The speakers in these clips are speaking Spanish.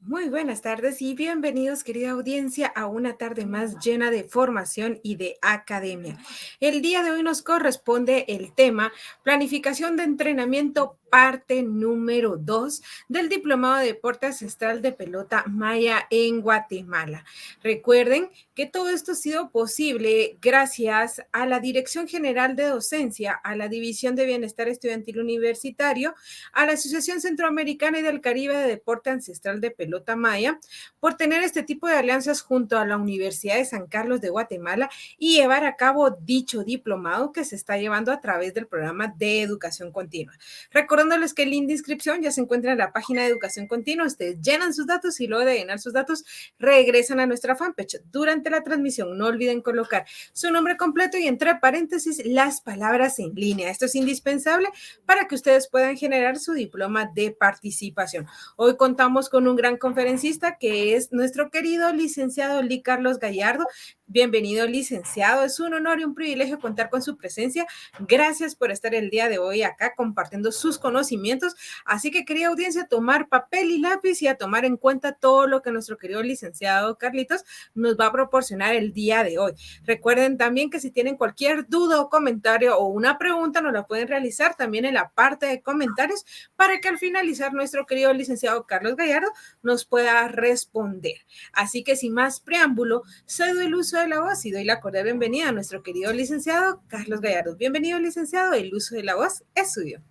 Muy buenas tardes y bienvenidos, querida audiencia, a una tarde más llena de formación y de academia. El día de hoy nos corresponde el tema Planificación de Entrenamiento, parte número 2 del Diplomado de Deporte Ancestral de Pelota Maya en Guatemala. Recuerden que todo esto ha sido posible gracias a la Dirección General de Docencia, a la División de Bienestar Estudiantil Universitario, a la Asociación Centroamericana y del Caribe de Deporte Ancestral de Pelota Maya, por tener este tipo de alianzas junto a la Universidad de San Carlos de Guatemala y llevar a cabo dicho diplomado que se está llevando a través del programa de educación continua. Recordándoles que el link de inscripción ya se encuentra en la página de educación continua. Ustedes llenan sus datos y luego de llenar sus datos regresan a nuestra fanpage. Durante la transmisión no olviden colocar su nombre completo y entre paréntesis las palabras en línea. Esto es indispensable para que ustedes puedan generar su diploma de participación. Hoy contamos con un gran conferencista que es nuestro querido licenciado Lee Carlos Gallardo. Bienvenido, licenciado. Es un honor y un privilegio contar con su presencia. Gracias por estar el día de hoy acá compartiendo sus conocimientos. Así que, querida audiencia, tomar papel y lápiz y a tomar en cuenta todo lo que nuestro querido licenciado Carlitos nos va a proporcionar el día de hoy. Recuerden también que si tienen cualquier duda o comentario o una pregunta, nos la pueden realizar también en la parte de comentarios para que al finalizar nuestro querido licenciado Carlos Gallardo nos pueda responder. Así que sin más preámbulo, cedo el uso de la voz y doy la cordial bienvenida a nuestro querido licenciado Carlos Gallardo. Bienvenido, licenciado, el uso de la voz es suyo.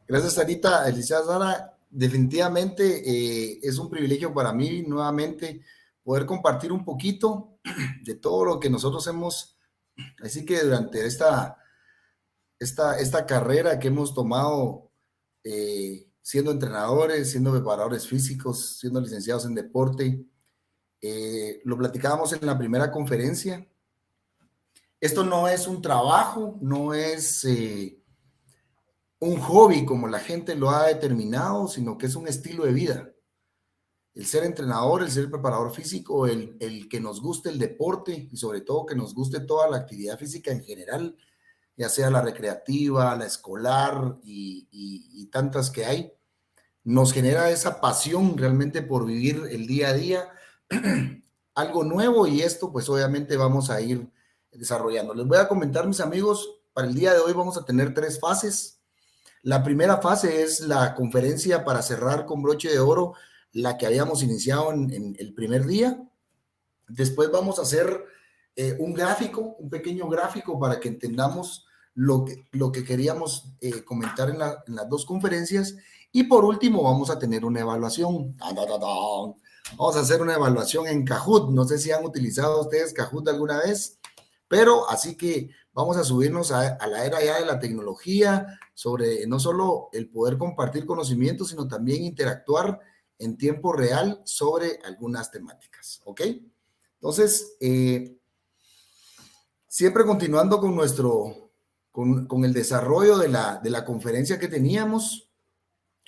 Gracias, Sarita. Licenciada Sara, definitivamente es un privilegio para mí nuevamente poder compartir un poquito de todo lo que nosotros hemos, así que durante esta carrera que hemos tomado, siendo entrenadores, siendo preparadores físicos, siendo licenciados en deporte, lo platicábamos en la primera conferencia. Esto no es un trabajo, no es un hobby como la gente lo ha determinado, sino que es un estilo de vida. El ser entrenador, el ser preparador físico, el que nos guste el deporte y sobre todo que nos guste toda la actividad física en general, ya sea la recreativa, la escolar y tantas que hay, nos genera esa pasión realmente por vivir el día a día, algo nuevo, y esto pues obviamente vamos a ir desarrollando. Les voy a comentar, mis amigos, para el día de hoy vamos a tener 3 fases. La primera fase es la conferencia para cerrar con broche de oro, la que habíamos iniciado en el primer día. Después vamos a hacer un gráfico, un pequeño gráfico para que entendamos lo que queríamos comentar en las 2 conferencias. Y por último vamos a tener una evaluación. Vamos a hacer una evaluación en Kahoot. No sé si han utilizado ustedes Kahoot alguna vez, pero así que vamos a subirnos a la era ya de la tecnología, sobre no solo el poder compartir conocimientos, sino también interactuar en tiempo real sobre algunas temáticas, ¿ok? Entonces, siempre continuando con el desarrollo de la conferencia que teníamos,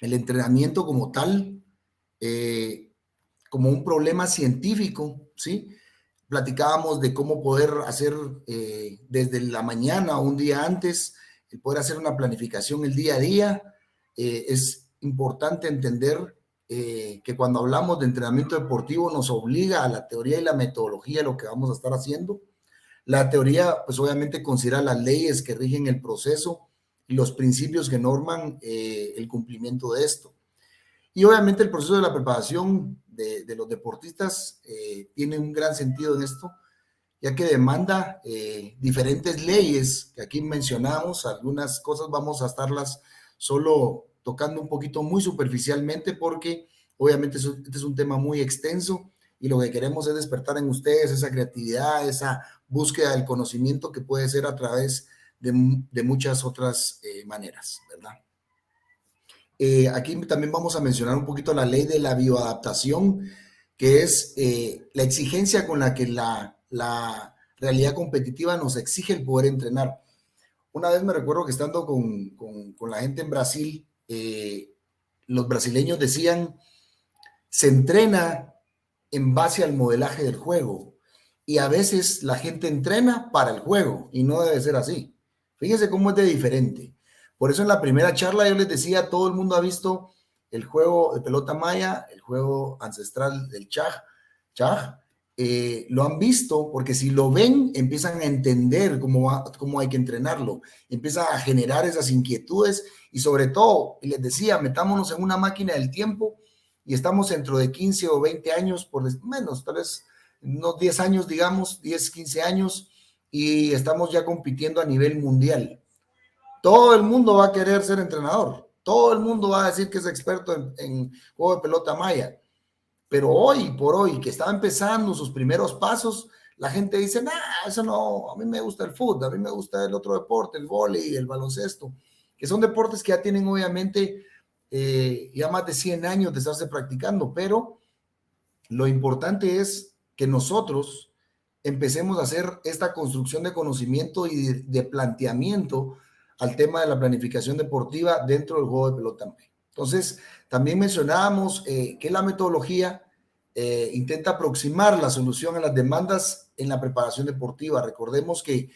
el entrenamiento como tal, como un problema científico, ¿sí? Platicábamos de cómo poder hacer desde la mañana o un día antes, el poder hacer una planificación el día a día. Es importante entender que cuando hablamos de entrenamiento deportivo nos obliga a la teoría y la metodología de lo que vamos a estar haciendo. La teoría, pues obviamente considera las leyes que rigen el proceso y los principios que norman el cumplimiento de esto. Y obviamente el proceso de la preparación de los deportistas tiene un gran sentido en esto, ya que demanda diferentes leyes que aquí mencionamos. Algunas cosas vamos a estarlas solo tocando un poquito muy superficialmente, porque obviamente este es un tema muy extenso y lo que queremos es despertar en ustedes esa creatividad, esa búsqueda del conocimiento que puede ser a través de muchas otras maneras, ¿verdad? Aquí también vamos a mencionar un poquito la ley de la bioadaptación, que es la exigencia con la que la realidad competitiva nos exige el poder entrenar. Una vez me recuerdo que estando con la gente en Brasil, los brasileños decían, se entrena en base al modelaje del juego, y a veces la gente entrena para el juego, y no debe ser así. Fíjense cómo es de diferente. Por eso en la primera charla yo les decía, todo el mundo ha visto el juego de pelota maya, el juego ancestral del Chaj, lo han visto porque si lo ven empiezan a entender cómo hay que entrenarlo, empiezan a generar esas inquietudes y sobre todo, y les decía, metámonos en una máquina del tiempo y estamos dentro de 15 o 20 años, por menos, tal vez unos 10 años, digamos, 10, 15 años, y estamos ya compitiendo a nivel mundial. Todo el mundo va a querer ser entrenador, todo el mundo va a decir que es experto en juego de pelota maya. Pero hoy por hoy, que estaba empezando sus primeros pasos, la gente dice, nah, eso no, a mí me gusta el fútbol, a mí me gusta el otro deporte, el vóley, el baloncesto, que son deportes que ya tienen obviamente ya más de 100 años de estarse practicando, pero lo importante es que nosotros empecemos a hacer esta construcción de conocimiento y de planteamiento al tema de la planificación deportiva dentro del juego de pelota. Entonces, también mencionábamos que la metodología intenta aproximar la solución a las demandas en la preparación deportiva. Recordemos que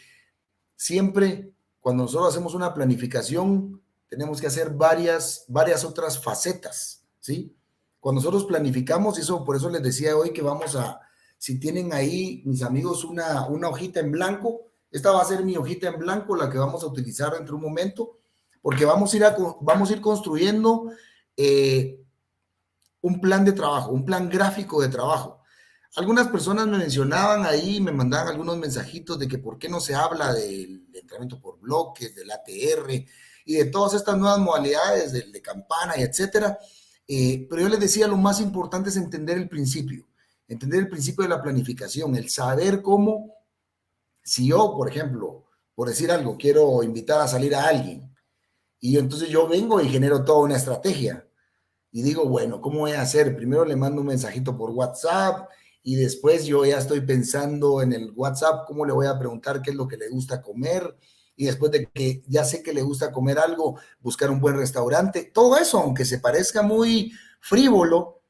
siempre cuando nosotros hacemos una planificación, tenemos que hacer varias otras facetas, ¿sí? Cuando nosotros planificamos, eso por eso les decía hoy que vamos a, si tienen ahí, mis amigos, una hojita en blanco, esta va a ser mi hojita en blanco, la que vamos a utilizar dentro de un momento, porque vamos a ir construyendo un plan de trabajo, un plan gráfico de trabajo. Algunas personas me mencionaban ahí, me mandaban algunos mensajitos de que por qué no se habla del entrenamiento por bloques, del ATR y de todas estas nuevas modalidades de campana y etcétera. Pero yo les decía, lo más importante es entender el principio de la planificación, el saber cómo, si yo, por ejemplo, por decir algo, quiero invitar a salir a alguien y entonces yo vengo y genero toda una estrategia y digo, bueno, ¿cómo voy a hacer? Primero le mando un mensajito por WhatsApp y después yo ya estoy pensando en el WhatsApp cómo le voy a preguntar qué es lo que le gusta comer y después de que ya sé que le gusta comer algo, buscar un buen restaurante. Todo eso, aunque se parezca muy frívolo,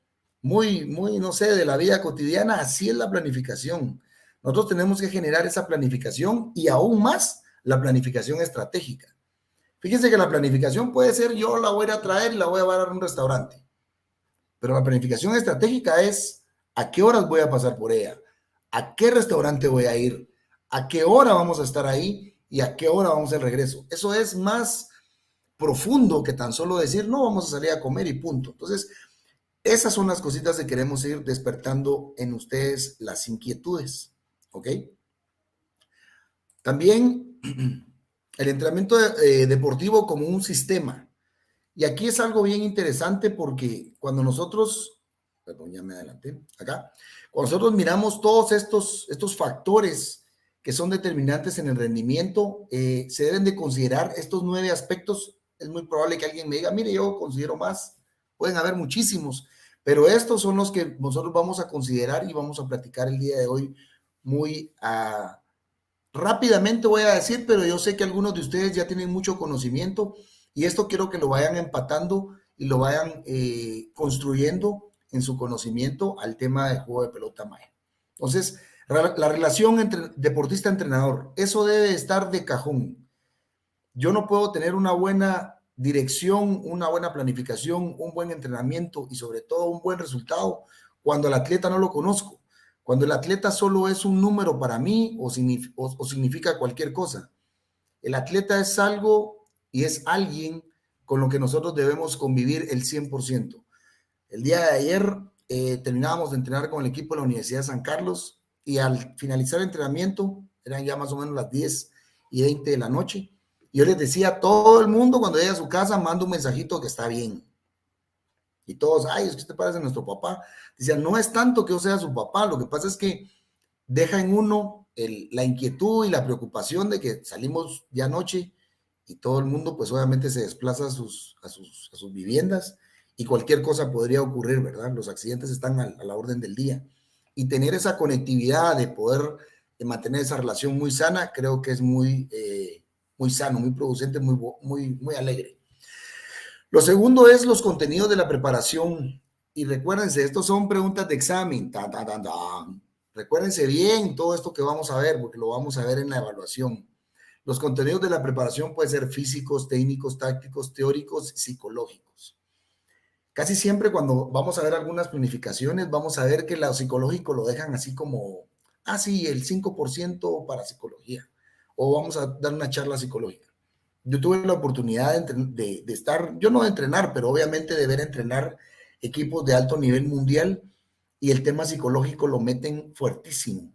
muy, no sé, de la vida cotidiana, así es la planificación. Nosotros tenemos que generar esa planificación y aún más la planificación estratégica. Fíjense que la planificación puede ser yo la voy a ir a traer y la voy a llevar a un restaurante. Pero la planificación estratégica es a qué horas voy a pasar por ella, a qué restaurante voy a ir, a qué hora vamos a estar ahí y a qué hora vamos al regreso. Eso es más profundo que tan solo decir, no, vamos a salir a comer y punto. Entonces, esas son las cositas que queremos ir despertando en ustedes las inquietudes, ¿ok? También el entrenamiento deportivo como un sistema. Y aquí es algo bien interesante porque cuando nosotros, perdón, ya me adelanté, acá, cuando nosotros miramos todos estos factores que son determinantes en el rendimiento, se deben de considerar estos 9 aspectos. Es muy probable que alguien me diga, mire, yo considero más, pueden haber muchísimos, pero estos son los que nosotros vamos a considerar y vamos a platicar el día de hoy muy rápidamente voy a decir, pero yo sé que algunos de ustedes ya tienen mucho conocimiento y esto quiero que lo vayan empatando y lo vayan construyendo en su conocimiento al tema del juego de pelota maya. Entonces, la relación entre deportista-entrenador, eso debe estar de cajón. Yo no puedo tener una buena dirección, una buena planificación, un buen entrenamiento y sobre todo un buen resultado cuando al atleta no lo conozco. Cuando el atleta solo es un número para mí o significa cualquier cosa. El atleta es algo y es alguien con lo que nosotros debemos convivir el 100%. El día de ayer terminábamos de entrenar con el equipo de la Universidad de San Carlos y al finalizar el entrenamiento, eran ya más o menos las 10:20 de la noche, y yo les decía a todo el mundo cuando llegue a su casa, manda un mensajito que está bien. Y todos, ay, es que usted parece nuestro papá. Decían, no es tanto que yo sea su papá, lo que pasa es que deja en uno la inquietud y la preocupación de que salimos ya anoche y todo el mundo pues obviamente se desplaza a sus viviendas y cualquier cosa podría ocurrir, ¿verdad? Los accidentes están a la orden del día. Y tener esa conectividad de poder mantener esa relación muy sana, creo que es muy sano, muy producente, muy alegre. Lo segundo es los contenidos de la preparación. Y recuérdense, estos son preguntas de examen. Recuérdense bien todo esto que vamos a ver, porque lo vamos a ver en la evaluación. Los contenidos de la preparación pueden ser físicos, técnicos, tácticos, teóricos, psicológicos. Casi siempre cuando vamos a ver algunas planificaciones, vamos a ver que lo psicológico lo dejan así como, sí, el 5% para psicología, o vamos a dar una charla psicológica. Yo tuve la oportunidad de estar, yo no de entrenar, pero obviamente de ver entrenar equipos de alto nivel mundial, y el tema psicológico lo meten fuertísimo,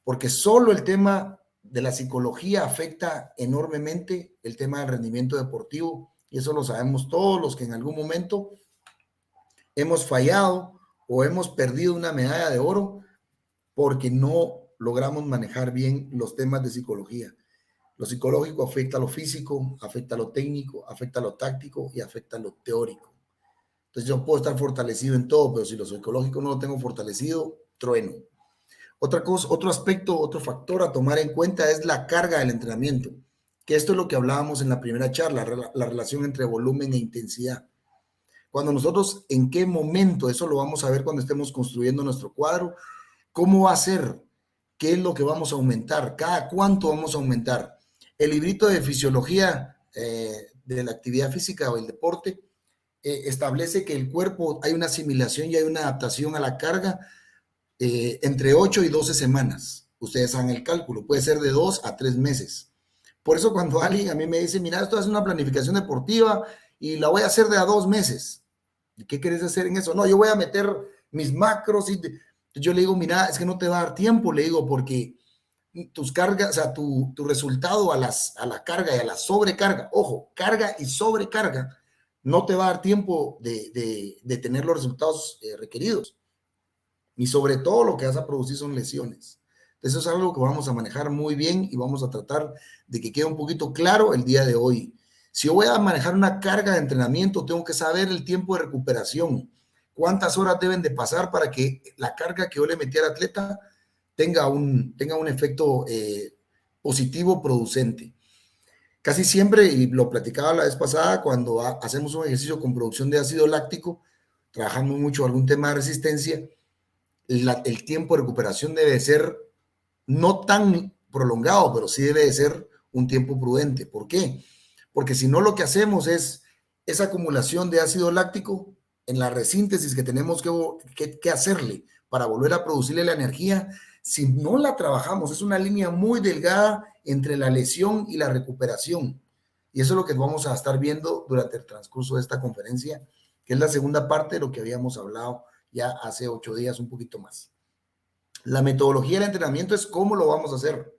porque solo el tema de la psicología afecta enormemente el tema del rendimiento deportivo, y eso lo sabemos todos los que en algún momento hemos fallado o hemos perdido una medalla de oro porque no logramos manejar bien los temas de psicología. Lo psicológico afecta a lo físico, afecta a lo técnico, afecta a lo táctico y afecta a lo teórico. Entonces yo puedo estar fortalecido en todo, pero si lo psicológico no lo tengo fortalecido, trueno. Otra cosa, otro aspecto, otro factor a tomar en cuenta es la carga del entrenamiento, que esto es lo que hablábamos en la primera charla, la relación entre volumen e intensidad. Cuando nosotros, en qué momento, eso lo vamos a ver cuando estemos construyendo nuestro cuadro, cómo va a ser, qué es lo que vamos a aumentar, cada cuánto vamos a aumentar. El librito de fisiología de la actividad física o el deporte establece que el cuerpo hay una asimilación y hay una adaptación a la carga entre 8 y 12 semanas. Ustedes hagan el cálculo, puede ser de 2 a 3 meses. Por eso cuando alguien a mí me dice, mira, esto es una planificación deportiva y la voy a hacer de a 2 meses. ¿Qué quieres hacer en eso? No, yo voy a meter mis macros y yo le digo, mira, es que no te va a dar tiempo, le digo, porque tus cargas, o sea, tu resultado a la carga y a la sobrecarga, ojo, carga y sobrecarga, no te va a dar tiempo de tener los resultados requeridos. Y sobre todo lo que vas a producir son lesiones. Eso es algo que vamos a manejar muy bien y vamos a tratar de que quede un poquito claro el día de hoy. Si yo voy a manejar una carga de entrenamiento, tengo que saber el tiempo de recuperación. ¿Cuántas horas deben de pasar para que la carga que yo le metí al atleta tenga un efecto positivo producente? Casi siempre, y lo platicaba la vez pasada, cuando hacemos un ejercicio con producción de ácido láctico, trabajamos mucho algún tema de resistencia, el tiempo de recuperación debe ser no tan prolongado, pero sí debe de ser un tiempo prudente. ¿Por qué? Porque si no, lo que hacemos es esa acumulación de ácido láctico en la resíntesis que tenemos que hacerle para volver a producirle la energía. Si no la trabajamos, es una línea muy delgada entre la lesión y la recuperación. Y eso es lo que vamos a estar viendo durante el transcurso de esta conferencia, que es la segunda parte de lo que habíamos hablado ya hace 8 días, un poquito más. La metodología del entrenamiento es cómo lo vamos a hacer,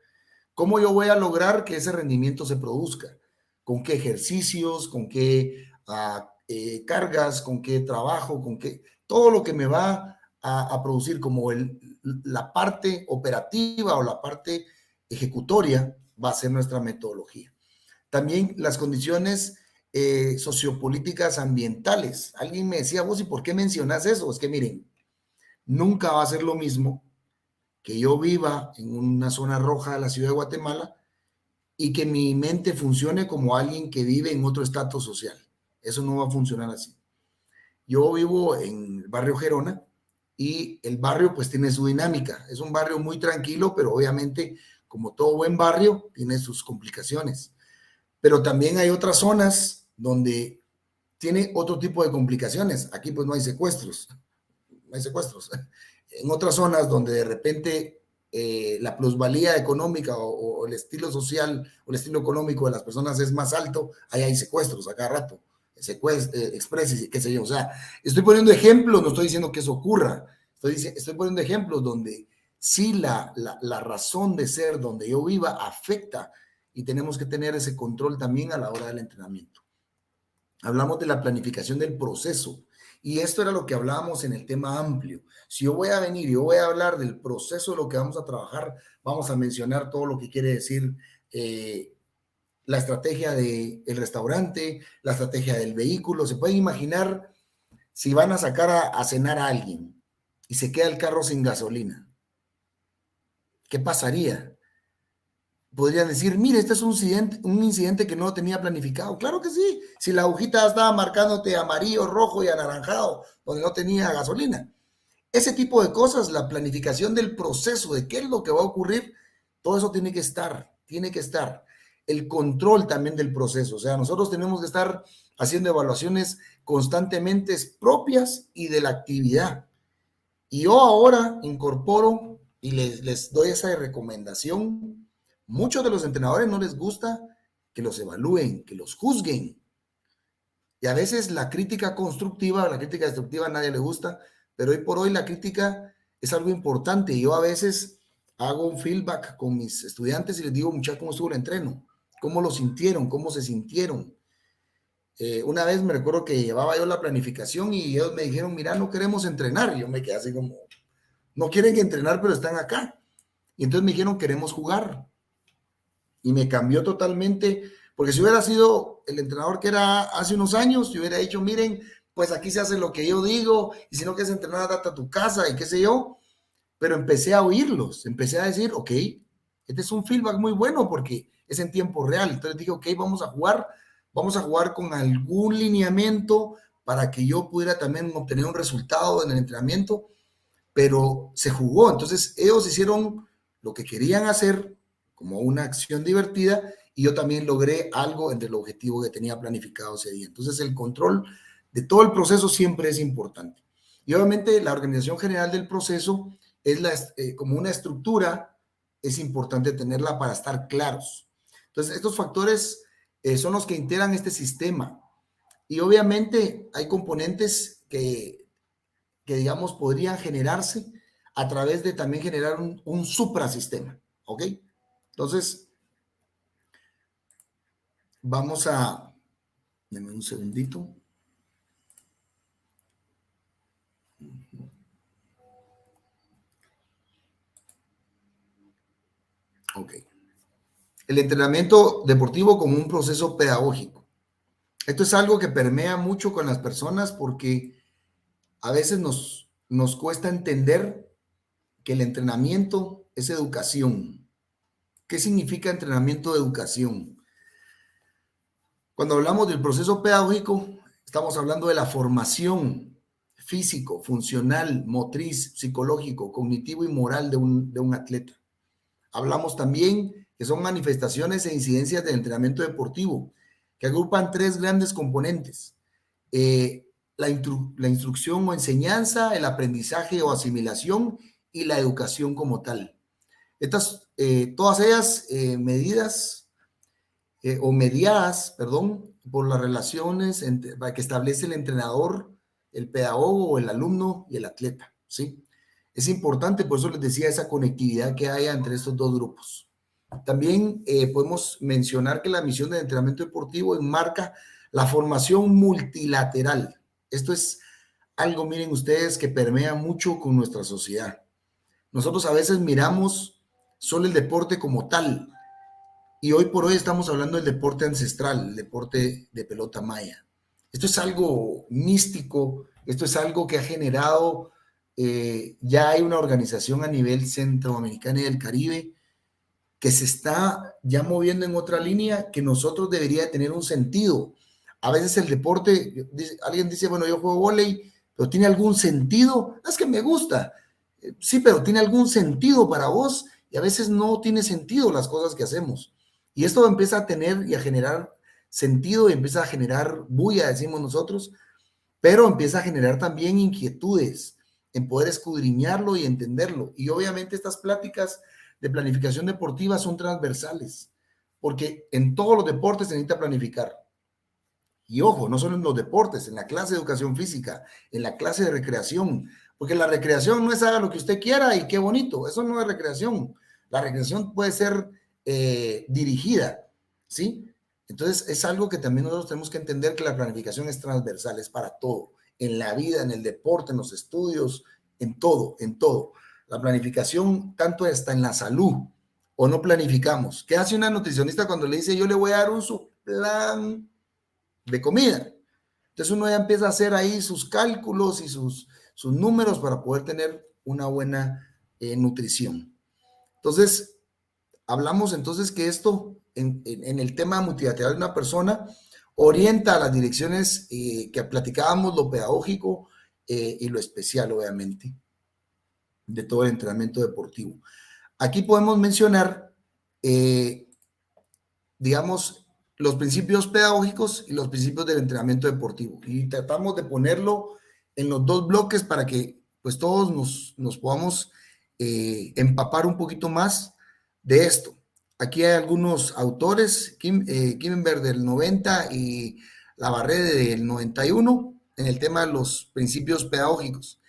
cómo yo voy a lograr que ese rendimiento se produzca, con qué ejercicios, con qué cargas, con qué trabajo, con qué, todo lo que me va a producir como la parte operativa o la parte ejecutoria va a ser nuestra metodología. También las condiciones sociopolíticas ambientales. Alguien me decía, vos, ¿y por qué mencionas eso? Es que miren, nunca va a ser lo mismo que yo viva en una zona roja de la ciudad de Guatemala y que mi mente funcione como alguien que vive en otro estatus social. Eso no va a funcionar así. Yo vivo en el barrio Gerona y el barrio pues tiene su dinámica. Es un barrio muy tranquilo, pero obviamente, como todo buen barrio, tiene sus complicaciones. Pero también hay otras zonas donde tiene otro tipo de complicaciones. Aquí pues no hay secuestros. No hay secuestros. En otras zonas donde de repente la plusvalía económica o el estilo social o el estilo económico de las personas es más alto, ahí hay secuestros a cada rato, expresis y qué sé yo. O sea, estoy poniendo ejemplos, no estoy diciendo que eso ocurra, estoy poniendo ejemplos donde sí la razón de ser donde yo viva afecta y tenemos que tener ese control también a la hora del entrenamiento. Hablamos de la planificación del proceso. Y esto era lo que hablábamos en el tema amplio. Si yo voy a venir y yo voy a hablar del proceso de lo que vamos a trabajar, vamos a mencionar todo lo que quiere decir la estrategia del restaurante, la estrategia del vehículo. Se pueden imaginar si van a sacar a cenar a alguien y se queda el carro sin gasolina. ¿Qué pasaría? Podrían decir, mire, este es un incidente que no tenía planificado. Claro que sí, si la agujita estaba marcándote amarillo, rojo y anaranjado, donde no tenía gasolina. Ese tipo de cosas, la planificación del proceso, de qué es lo que va a ocurrir, todo eso tiene que estar, tiene que estar. el control también del proceso. O sea, nosotros tenemos que estar haciendo evaluaciones constantemente propias y de la actividad. Y yo ahora incorporo y les doy esa recomendación. Muchos de los entrenadores no les gusta que los evalúen, que los juzguen. Y a veces la crítica constructiva, la crítica destructiva a nadie le gusta, pero hoy por hoy la crítica es algo importante. Yo a veces hago un feedback con mis estudiantes y les digo, muchachos, ¿cómo estuvo el entreno? ¿Cómo lo sintieron? ¿Cómo se sintieron? Una vez me recuerdo que llevaba yo la planificación y ellos me dijeron, mira, no queremos entrenar. Y yo me quedé así como, no quieren entrenar, pero están acá. Y entonces me dijeron, queremos jugar. Y me cambió totalmente, porque si hubiera sido el entrenador que era hace unos años, yo hubiera dicho, miren, pues aquí se hace lo que yo digo, y si no quieres entrenar, date a tu casa, y qué sé yo. Pero empecé a oírlos, empecé a decir, ok, este es un feedback muy bueno porque es en tiempo real. Entonces dije, ok, vamos a jugar con algún lineamiento para que yo pudiera también obtener un resultado en el entrenamiento, pero se jugó. Entonces ellos hicieron lo que querían hacer como una acción divertida y yo también logré algo entre el objetivo que tenía planificado ese día. Entonces el control de todo el proceso siempre es importante. Y obviamente la organización general del proceso es como una estructura, es importante tenerla para estar claros. Entonces estos factores son los que integran este sistema. Y obviamente hay componentes que digamos, podrían generarse a través de también generar un suprasistema, ¿ok? Entonces, vamos a, denme un segundito. Ok. El entrenamiento deportivo como un proceso pedagógico. Esto es algo que permea mucho con las personas porque a veces nos cuesta entender que el entrenamiento es educación. ¿Qué significa entrenamiento de educación? Cuando hablamos del proceso pedagógico, estamos hablando de la formación físico, funcional, motriz, psicológico, cognitivo y moral de un atleta. Hablamos también que son manifestaciones e incidencias del entrenamiento deportivo, que agrupan tres grandes componentes. La instrucción o enseñanza, el aprendizaje o asimilación y la educación como tal. Todas ellas medidas o mediadas, perdón, por las relaciones que establece el entrenador, el pedagogo o el alumno y el atleta, ¿sí? Es importante, por eso les decía, esa conectividad que haya entre estos dos grupos. También podemos mencionar que la misión del entrenamiento deportivo enmarca la formación multilateral. Esto es algo, miren ustedes, que permea mucho con nuestra sociedad. Nosotros a veces miramos solo el deporte como tal, y hoy por hoy estamos hablando del deporte ancestral, el deporte de pelota maya. Esto es algo místico, esto es algo que ha generado, ya hay una organización a nivel centroamericano y del Caribe que se está ya moviendo en otra línea que nosotros debería tener un sentido. A veces el deporte, alguien dice, bueno, yo juego vóley, pero ¿tiene algún sentido? Es que me gusta. Sí, pero ¿tiene algún sentido para vos? Y a veces no tiene sentido las cosas que hacemos. Y esto empieza a tener y a generar sentido y empieza a generar bulla, decimos nosotros, pero empieza a generar también inquietudes en poder escudriñarlo y entenderlo. Y obviamente estas pláticas de planificación deportiva son transversales, porque en todos los deportes se necesita planificar. Y ojo, no solo en los deportes, en la clase de educación física, en la clase de recreación, porque la recreación no es haga lo que usted quiera y qué bonito, eso no es recreación. La recreación puede ser dirigida, ¿sí? Entonces es algo que también nosotros tenemos que entender que la planificación es transversal, es para todo, en la vida, en el deporte, en los estudios, en todo, en todo. La planificación tanto está en la salud o no planificamos. ¿Qué hace una nutricionista cuando le dice yo le voy a dar un plan de comida? Entonces uno ya empieza a hacer ahí sus cálculos y sus números para poder tener una buena nutrición. Entonces, hablamos entonces que esto en el tema multilateral de una persona orienta a las direcciones que platicábamos, lo pedagógico y lo especial, obviamente, de todo el entrenamiento deportivo. Aquí podemos mencionar digamos, los principios pedagógicos y los principios del entrenamiento deportivo. Y tratamos de ponerlo en los dos bloques para que pues todos nos podamos empapar un poquito más de esto. Aquí hay algunos autores, Kimber del 90 y Labarré del 91, en el tema de los principios pedagógicos.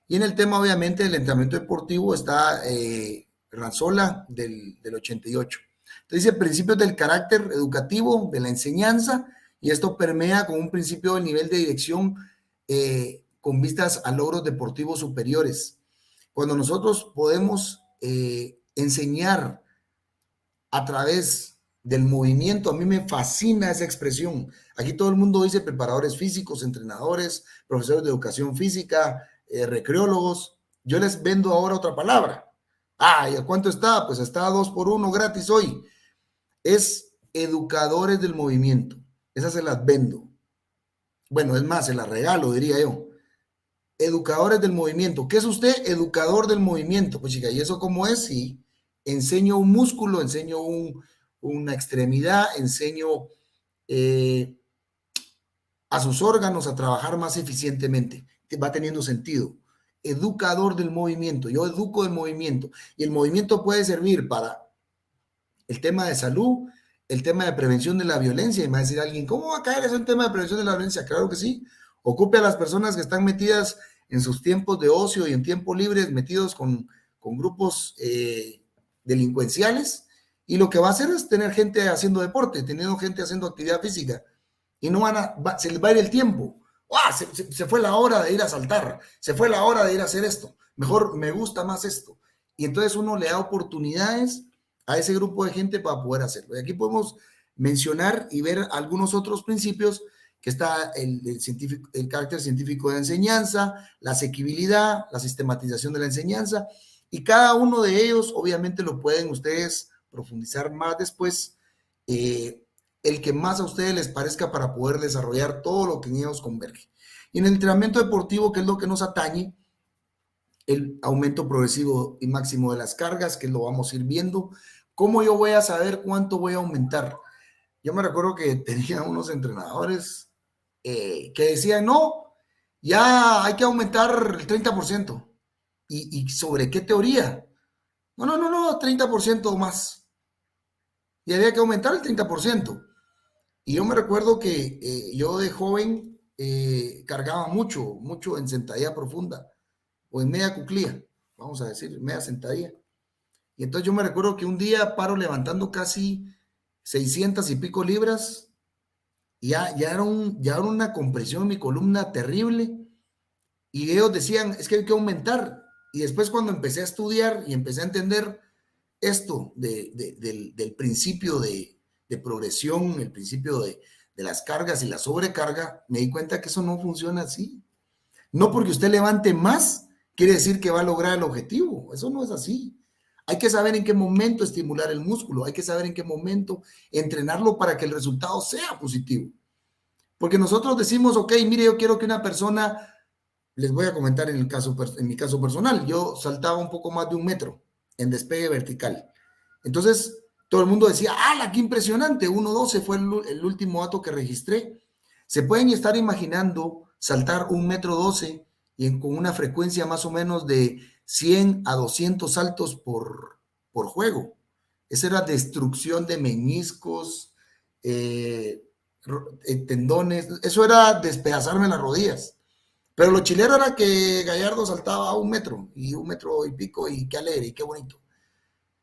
Y en el tema, obviamente, del entrenamiento deportivo está Ranzola del 88. Entonces dice principios del carácter educativo, de la enseñanza, y esto permea con un principio del nivel de dirección con vistas a logros deportivos superiores. Cuando nosotros podemos enseñar a través del movimiento, a mí me fascina esa expresión. Aquí todo el mundo dice preparadores físicos, entrenadores, profesores de educación física, recreólogos. Yo les vendo ahora otra palabra. ¿Y a cuánto está? Pues está 2 por 1 gratis hoy. Es educadores del movimiento. Esas se las vendo. Bueno, es más, se las regalo, diría yo. Educadores del movimiento. ¿Qué es usted? Educador del movimiento. Pues chica, ¿y eso cómo es? Sí, enseño un músculo, enseño una extremidad, enseño a sus órganos a trabajar más eficientemente. Va teniendo sentido. Educador del movimiento. Yo educo el movimiento. Y el movimiento puede servir para el tema de salud, el tema de prevención de la violencia. Y me va a decir alguien, ¿cómo va a caer eso en tema de prevención de la violencia? Claro que sí. Ocupe a las personas que están metidas en sus tiempos de ocio y en tiempo libre, metidos con grupos delincuenciales, y lo que va a hacer es tener gente haciendo deporte, teniendo gente haciendo actividad física, y no se les va a ir el tiempo. Se fue la hora de ir a saltar, se fue la hora de ir a hacer esto, mejor me gusta más esto. Y entonces uno le da oportunidades a ese grupo de gente para poder hacerlo. Y aquí podemos mencionar y ver algunos otros principios, que está el carácter científico de enseñanza, la asequibilidad, la sistematización de la enseñanza, y cada uno de ellos obviamente lo pueden ustedes profundizar más después, el que más a ustedes les parezca para poder desarrollar todo lo que en ellos converge. Y en el entrenamiento deportivo, que es lo que nos atañe, el aumento progresivo y máximo de las cargas, que lo vamos a ir viendo. ¿Cómo yo voy a saber cuánto voy a aumentar? Yo me recuerdo que tenía unos entrenadores que decían, no, ya hay que aumentar el 30%. ¿Y sobre qué teoría? No, 30% más. Y había que aumentar el 30%. Y yo me recuerdo que yo de joven cargaba mucho en sentadilla profunda o en media cuclilla, vamos a decir, media sentadilla. Y entonces yo me recuerdo que un día paro levantando casi 600 y pico libras, y ya era una compresión en mi columna terrible, y ellos decían, es que hay que aumentar. Y después cuando empecé a estudiar y empecé a entender esto del principio de progresión, el principio de las cargas y la sobrecarga, me di cuenta que eso no funciona así. No porque usted levante más, quiere decir que va a lograr el objetivo. Eso no es así. Hay que saber en qué momento estimular el músculo, hay que saber en qué momento entrenarlo para que el resultado sea positivo. Porque nosotros decimos, ok, mire, yo quiero que una persona, les voy a comentar en mi caso personal, yo saltaba un poco más de 1 metro en despegue vertical. Entonces, todo el mundo decía, ¡ala, qué impresionante! 1.12 fue el último dato que registré. Se pueden estar imaginando saltar 1.12 m y con una frecuencia más o menos de 100 a 200 saltos por juego. Esa era destrucción de meniscos, tendones, eso era despedazarme las rodillas. Pero lo chilero era que Gallardo saltaba a 1 metro y 1 metro y pico, y qué alegre y qué bonito.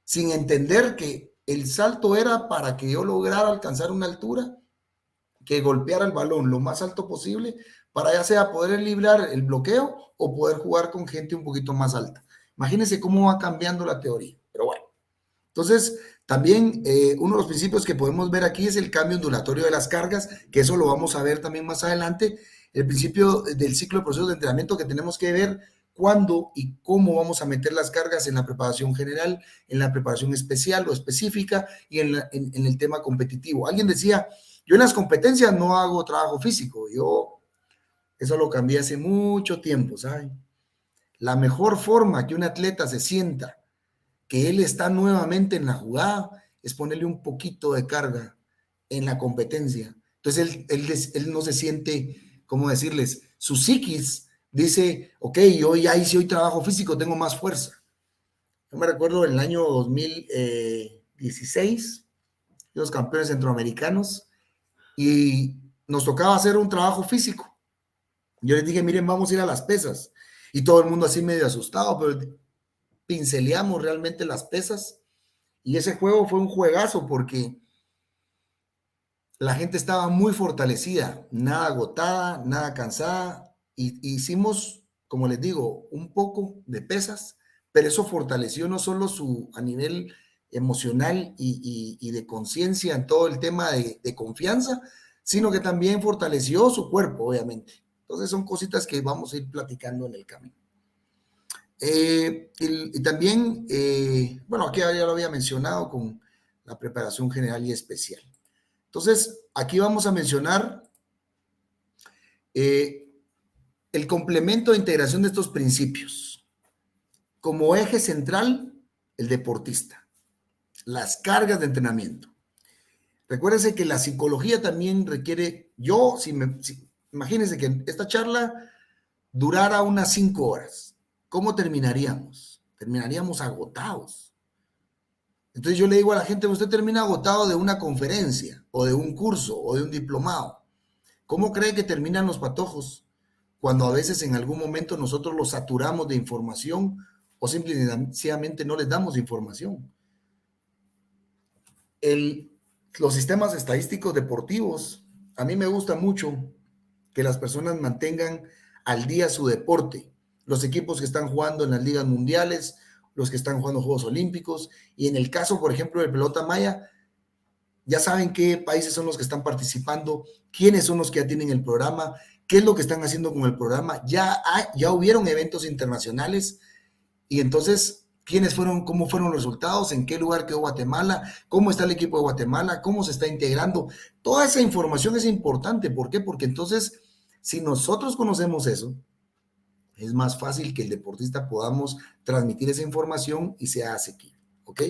Sin entender que el salto era para que yo lograra alcanzar una altura que golpeara el balón lo más alto posible, para ya sea poder librar el bloqueo o poder jugar con gente un poquito más alta. Imagínense cómo va cambiando la teoría. Pero bueno, entonces también uno de los principios que podemos ver aquí es el cambio ondulatorio de las cargas, que eso lo vamos a ver también más adelante. El principio del ciclo de procesos de entrenamiento, que tenemos que ver cuándo y cómo vamos a meter las cargas en la preparación general, en la preparación especial o específica, y en el tema competitivo. Alguien decía, yo en las competencias no hago trabajo físico. Yo eso lo cambié hace mucho tiempo, ¿saben? La mejor forma que un atleta se sienta que él está nuevamente en la jugada es ponerle un poquito de carga en la competencia. Entonces él no se siente, ¿cómo decirles? Su psiquis dice, ok, yo ya hice hoy trabajo físico, tengo más fuerza. Yo me recuerdo en el año 2016, los campeones centroamericanos, y nos tocaba hacer un trabajo físico. Yo les dije, miren, vamos a ir a las pesas. Y todo el mundo así medio asustado, pero pinceleamos realmente las pesas. Y ese juego fue un juegazo porque la gente estaba muy fortalecida, nada agotada, nada cansada. Y hicimos, como les digo, un poco de pesas, pero eso fortaleció no solo a nivel emocional y de conciencia en todo el tema de confianza, sino que también fortaleció su cuerpo, obviamente. Entonces son cositas que vamos a ir platicando en el camino. Y también, bueno, aquí ya lo había mencionado con la preparación general y especial. Entonces, aquí vamos a mencionar el complemento de integración de estos principios. Como eje central, el deportista. Las cargas de entrenamiento. Recuérdense que la psicología también requiere, imagínense que esta charla durara unas 5 horas. ¿Cómo terminaríamos? Terminaríamos agotados. Entonces yo le digo a la gente, usted termina agotado de una conferencia o de un curso o de un diplomado. ¿Cómo cree que terminan los patojos cuando a veces en algún momento nosotros los saturamos de información o simplemente no les damos información? Los sistemas estadísticos deportivos, a mí me gusta mucho que las personas mantengan al día su deporte. Los equipos que están jugando en las ligas mundiales, los que están jugando Juegos Olímpicos, y en el caso, por ejemplo, de pelota maya, ya saben qué países son los que están participando, quiénes son los que ya tienen el programa, qué es lo que están haciendo con el programa. Ya hubieron eventos internacionales y entonces, cómo fueron los resultados, en qué lugar quedó Guatemala, cómo está el equipo de Guatemala, cómo se está integrando. Toda esa información es importante. ¿Por qué? Porque entonces, si nosotros conocemos eso, es más fácil que el deportista podamos transmitir esa información y sea asequible, ¿ok?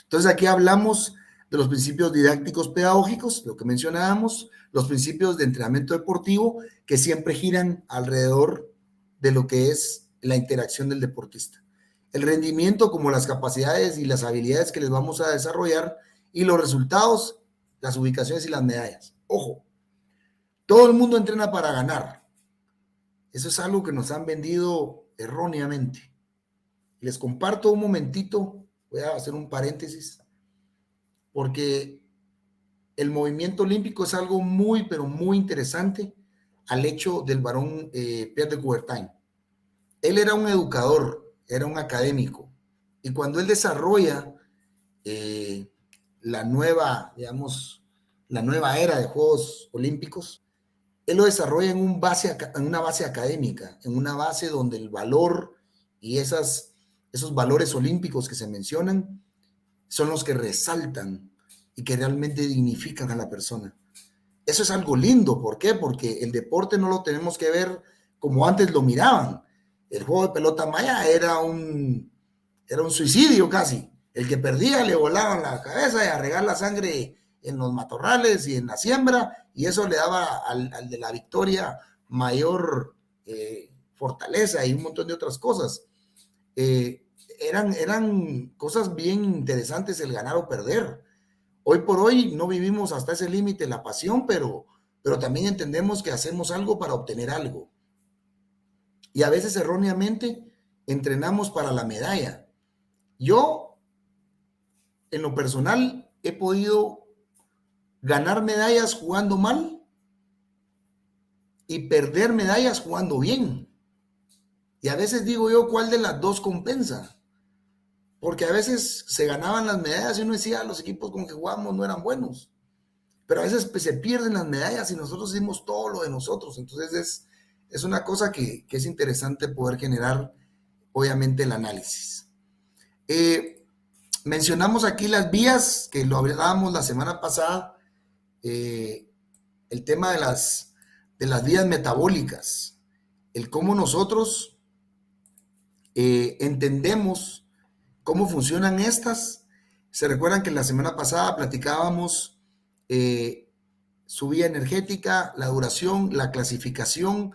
Entonces aquí hablamos de los principios didácticos pedagógicos, lo que mencionábamos, los principios de entrenamiento deportivo que siempre giran alrededor de lo que es la interacción del deportista. El rendimiento como las capacidades y las habilidades que les vamos a desarrollar y los resultados, las ubicaciones y las medallas. Ojo, todo el mundo entrena para ganar. Eso es algo que nos han vendido erróneamente. Les comparto un momentito, voy a hacer un paréntesis, porque el movimiento olímpico es algo muy, pero muy interesante al hecho del varón Pierre de Coubertin. Él era un educador, era un académico, y cuando él desarrolla la nueva era de Juegos Olímpicos, él lo desarrolla en una base académica, en una base donde el valor y esos valores olímpicos que se mencionan son los que resaltan y que realmente dignifican a la persona. Eso es algo lindo. ¿Por qué? Porque el deporte no lo tenemos que ver como antes lo miraban. El juego de pelota maya era un suicidio casi. El que perdía le volaban la cabeza y a regar la sangre en los matorrales y en la siembra, y eso le daba al de la victoria mayor fortaleza y un montón de otras cosas. Eran cosas bien interesantes el ganar o perder. Hoy por hoy no vivimos hasta ese límite la pasión, pero también entendemos que hacemos algo para obtener algo. Y a veces erróneamente entrenamos para la medalla. Yo, en lo personal, he podido ganar medallas jugando mal y perder medallas jugando bien. Y a veces digo yo, ¿cuál de las dos compensa? Porque a veces se ganaban las medallas y uno decía, los equipos con que jugamos no eran buenos. Pero a veces se pierden las medallas y nosotros hicimos todo lo de nosotros. Entonces es una cosa que es interesante poder generar, obviamente, el análisis. Mencionamos aquí las vías, que lo hablábamos la semana pasada, el tema de las vías metabólicas, el cómo nosotros entendemos cómo funcionan estas. Se recuerdan que la semana pasada platicábamos su vía energética, la duración, la clasificación,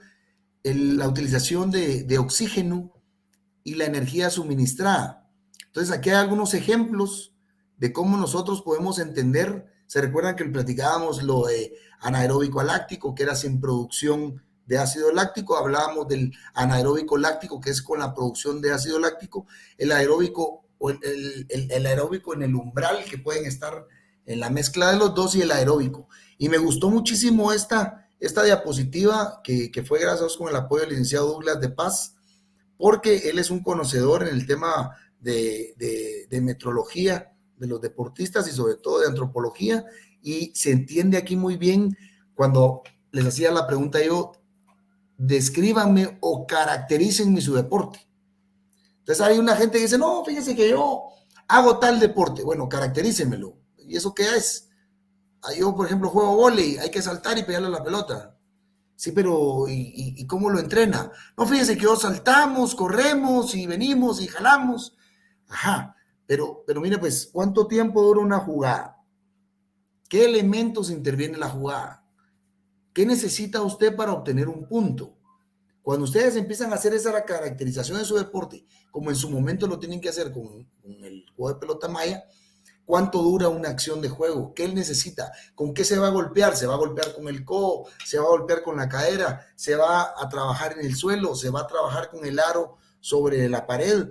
la utilización de oxígeno y la energía suministrada. Entonces, aquí hay algunos ejemplos de cómo nosotros podemos entender. Se recuerdan que platicábamos lo de anaeróbico láctico, que era sin producción de ácido láctico. Hablábamos del anaeróbico láctico, que es con la producción de ácido láctico. El aeróbico o el aeróbico en el umbral, que pueden estar en la mezcla de los dos, y el aeróbico. Y me gustó muchísimo esta diapositiva que fue gracias con el apoyo del licenciado Douglas de Paz, porque él es un conocedor en el tema de metrología de los deportistas y sobre todo de antropología, y se entiende aquí muy bien cuando les hacía la pregunta yo, descríbanme o caracterícenme su deporte. Entonces hay una gente que dice, no, fíjese que yo hago tal deporte. Bueno, caracterícenmelo. ¿Y eso qué es? Yo, por ejemplo, juego vóley, hay que saltar y pegarle a la pelota. Sí, pero ¿y cómo lo entrena? No, fíjense que saltamos, corremos y venimos y jalamos. Ajá, pero mire pues, ¿cuánto tiempo dura una jugada? ¿Qué elementos interviene en la jugada? ¿Qué necesita usted para obtener un punto? Cuando ustedes empiezan a hacer esa caracterización de su deporte, como en su momento lo tienen que hacer con el juego de pelota maya, ¿cuánto dura una acción de juego? ¿Qué él necesita? ¿Con qué se va a golpear? ¿Se va a golpear con el codo? ¿Se va a golpear con la cadera? ¿Se va a trabajar en el suelo? ¿Se va a trabajar con el aro sobre la pared?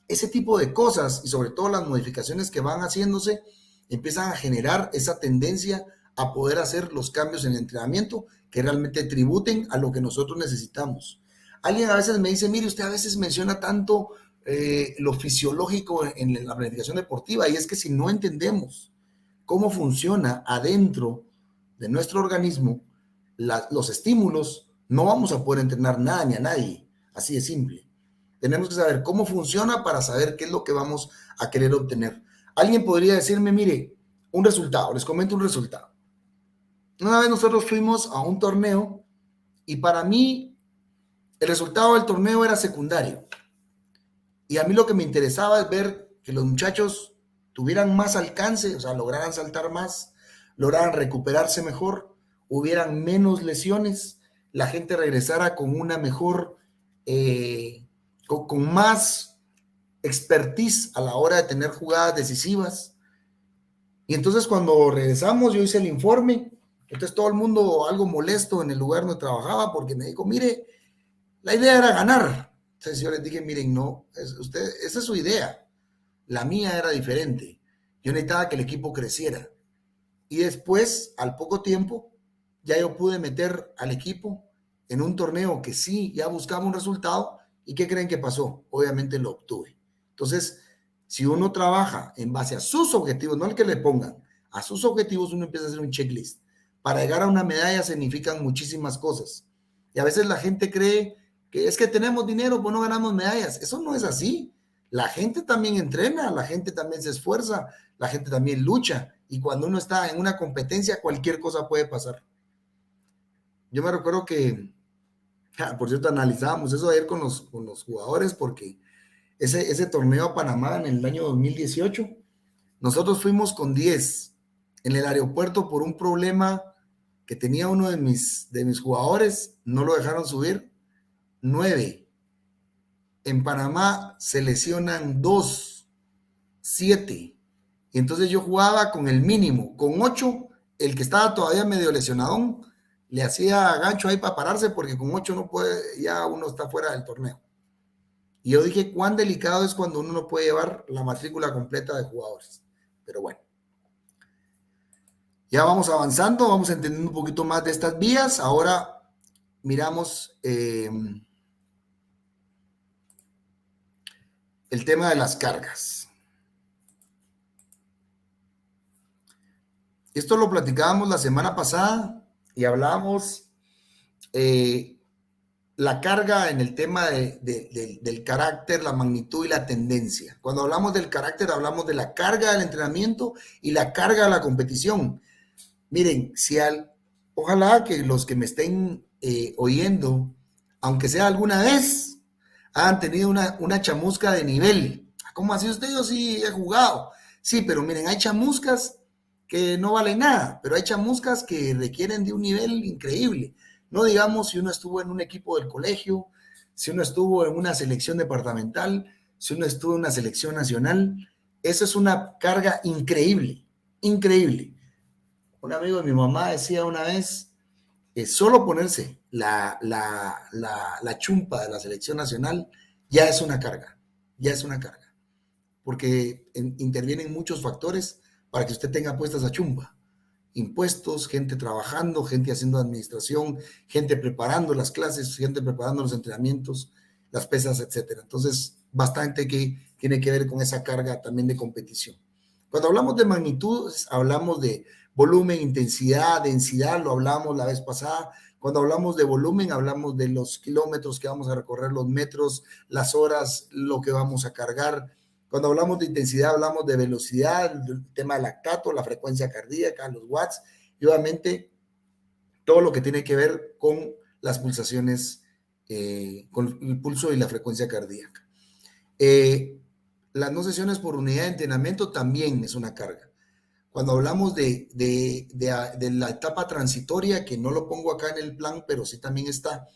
Ese tipo de cosas, y sobre todo las modificaciones que van haciéndose, empiezan a generar esa tendencia a poder hacer los cambios en el entrenamiento que realmente tributen a lo que nosotros necesitamos. Alguien a veces me dice, mire, usted a veces menciona tanto lo fisiológico en la planificación deportiva, y es que si no entendemos cómo funciona adentro de nuestro organismo los estímulos, no vamos a poder entrenar nada ni a nadie, así de simple. Tenemos que saber cómo funciona para saber qué es lo que vamos a querer obtener. Alguien podría decirme, mire, un resultado, les comento un resultado. Una vez nosotros fuimos a un torneo y para mí el resultado del torneo era secundario. Y a mí lo que me interesaba es ver que los muchachos tuvieran más alcance, o sea, lograran saltar más, lograran recuperarse mejor, hubieran menos lesiones, la gente regresara con una mejor, con más expertise a la hora de tener jugadas decisivas. Y entonces cuando regresamos, yo hice el informe, entonces todo el mundo algo molesto en el lugar donde trabajaba, porque me dijo, mire, la idea era ganar. Entonces yo les dije, miren, no, esa es su idea. La mía era diferente. Yo necesitaba que el equipo creciera. Y después, al poco tiempo, ya yo pude meter al equipo en un torneo que sí, ya buscaba un resultado. ¿Y qué creen que pasó? Obviamente lo obtuve. Entonces, si uno trabaja en base a sus objetivos, no el que le pongan, a sus objetivos, uno empieza a hacer un checklist. Para llegar a una medalla significan muchísimas cosas. Y a veces la gente cree que es que tenemos dinero, pues no ganamos medallas. Eso no es así. La gente también entrena, la gente también se esfuerza, la gente también lucha. Y cuando uno está en una competencia, cualquier cosa puede pasar. Yo me recuerdo que, por cierto, analizábamos eso ayer con los jugadores, porque ese torneo a Panamá en el año 2018, nosotros fuimos con 10 en el aeropuerto por un problema que tenía uno de mis jugadores, no lo dejaron subir. 9. En Panamá se lesionan 2, 7. Y entonces yo jugaba con el mínimo, con 8, el que estaba todavía medio lesionadón, le hacía gancho ahí para pararse, porque con 8 no puede, ya uno está fuera del torneo. Y yo dije, cuán delicado es cuando uno no puede llevar la matrícula completa de jugadores. Pero bueno. Ya vamos avanzando, vamos entendiendo un poquito más de estas vías. Ahora miramos el tema de las cargas. Esto lo platicábamos la semana pasada y hablábamos la carga en el tema del carácter, la magnitud y la tendencia. Cuando hablamos del carácter, hablamos de la carga del entrenamiento y la carga de la competición. Miren, ojalá que los que me estén oyendo, aunque sea alguna vez, han tenido una chamusca de nivel. ¿Cómo así usted? Yo sí he jugado. Sí, pero miren, hay chamuscas que no valen nada, pero hay chamuscas que requieren de un nivel increíble. No digamos si uno estuvo en un equipo del colegio, si uno estuvo en una selección departamental, si uno estuvo en una selección nacional. Eso es una carga increíble, increíble. Un amigo de mi mamá decía una vez, solo ponerse la chumpa de la selección nacional ya es una carga, ya es una carga, porque intervienen muchos factores para que usted tenga puesta esa chumpa. Impuestos, gente trabajando, gente haciendo administración, gente preparando las clases, gente preparando los entrenamientos, las pesas, etcétera. Entonces, bastante que tiene que ver con esa carga también de competición. Cuando hablamos de magnitudes, hablamos de volumen, intensidad, densidad, lo hablamos la vez pasada. Cuando hablamos de volumen, hablamos de los kilómetros que vamos a recorrer, los metros, las horas, lo que vamos a cargar. Cuando hablamos de intensidad, hablamos de velocidad, el tema del lactato, la frecuencia cardíaca, los watts, y obviamente todo lo que tiene que ver con las pulsaciones, con el pulso y la frecuencia cardíaca. Las no sesiones por unidad de entrenamiento también es una carga. Cuando hablamos de la etapa transitoria, que no lo pongo acá en el plan, pero sí también está,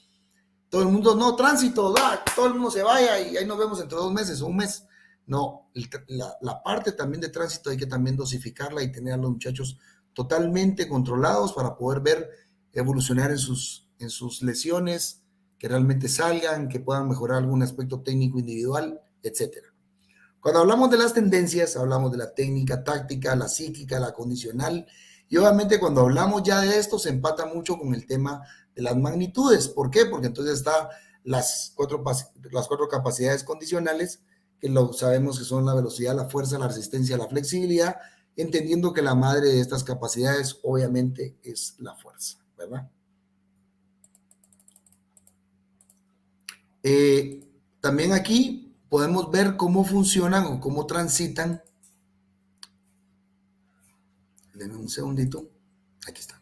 todo el mundo, no, tránsito, todo el mundo se vaya y ahí nos vemos entre 2 meses o un mes. No, la parte también de tránsito hay que también dosificarla y tener a los muchachos totalmente controlados para poder ver evolucionar en sus lesiones, que realmente salgan, que puedan mejorar algún aspecto técnico individual, etcétera. Cuando hablamos de las tendencias, hablamos de la técnica, táctica, la psíquica, la condicional, y obviamente cuando hablamos ya de esto se empata mucho con el tema de las magnitudes. ¿Por qué? Porque entonces está las cuatro capacidades condicionales, que lo sabemos que son la velocidad, la fuerza, la resistencia, la flexibilidad, entendiendo que la madre de estas capacidades obviamente es la fuerza, ¿verdad? También aquí podemos ver cómo funcionan o cómo transitan. Denme un segundito. Aquí está.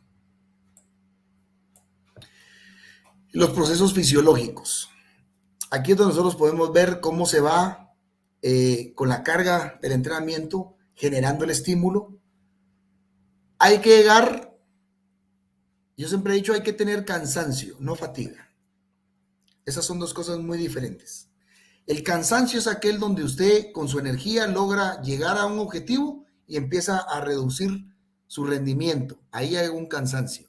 Los procesos fisiológicos. Aquí es donde nosotros podemos ver cómo se va con la carga del entrenamiento, generando el estímulo. Hay que llegar, yo siempre he dicho, hay que tener cansancio, no fatiga. Esas son dos cosas muy diferentes. El cansancio es aquel donde usted con su energía logra llegar a un objetivo y empieza a reducir su rendimiento. Ahí hay un cansancio.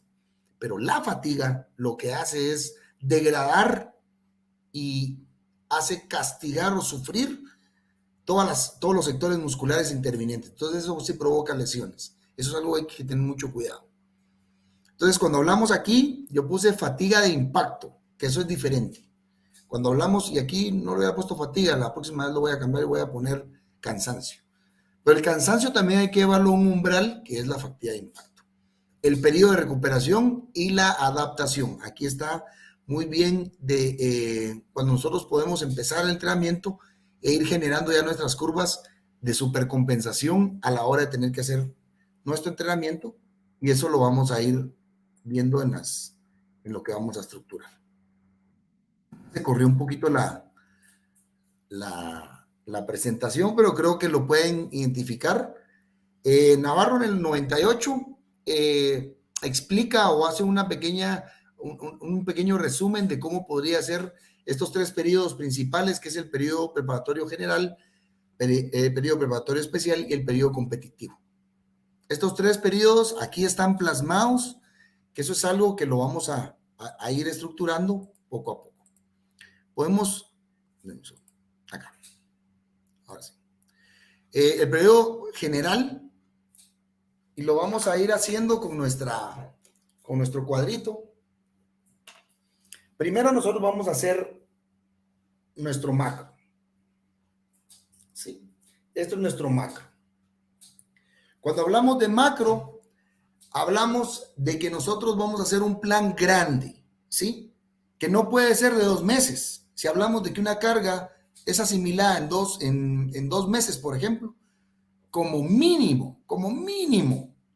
Pero la fatiga lo que hace es degradar y hace castigar o sufrir todos los sectores musculares intervinientes. Entonces eso sí provoca lesiones. Eso es algo que hay que tener mucho cuidado. Entonces cuando hablamos aquí, yo puse fatiga de impacto, que eso es diferente. Cuando hablamos, y aquí no le había puesto fatiga, la próxima vez lo voy a cambiar y voy a poner cansancio. Pero el cansancio también hay que llevarlo a un umbral, que es la fatiga de impacto. El periodo de recuperación y la adaptación. Aquí está muy bien cuando nosotros podemos empezar el entrenamiento e ir generando ya nuestras curvas de supercompensación a la hora de tener que hacer nuestro entrenamiento, y eso lo vamos a ir viendo en lo que vamos a estructurar. Se corrió un poquito la presentación, pero creo que lo pueden identificar. Navarro en el 98 explica o hace un pequeño resumen de cómo podría ser estos 3 periodos principales, que es el periodo preparatorio general, periodo preparatorio especial y el periodo competitivo. Estos 3 periodos aquí están plasmados, que eso es algo que lo vamos a ir estructurando poco a poco. Podemos, acá, ahora sí. El periodo general, y lo vamos a ir haciendo con nuestro cuadrito. Primero nosotros vamos a hacer nuestro macro. ¿Sí? Esto es nuestro macro. Cuando hablamos de macro, hablamos de que nosotros vamos a hacer un plan grande, ¿sí? Que no puede ser de 2 meses. Si hablamos de que una carga es asimilada en 2 meses, por ejemplo, como mínimo,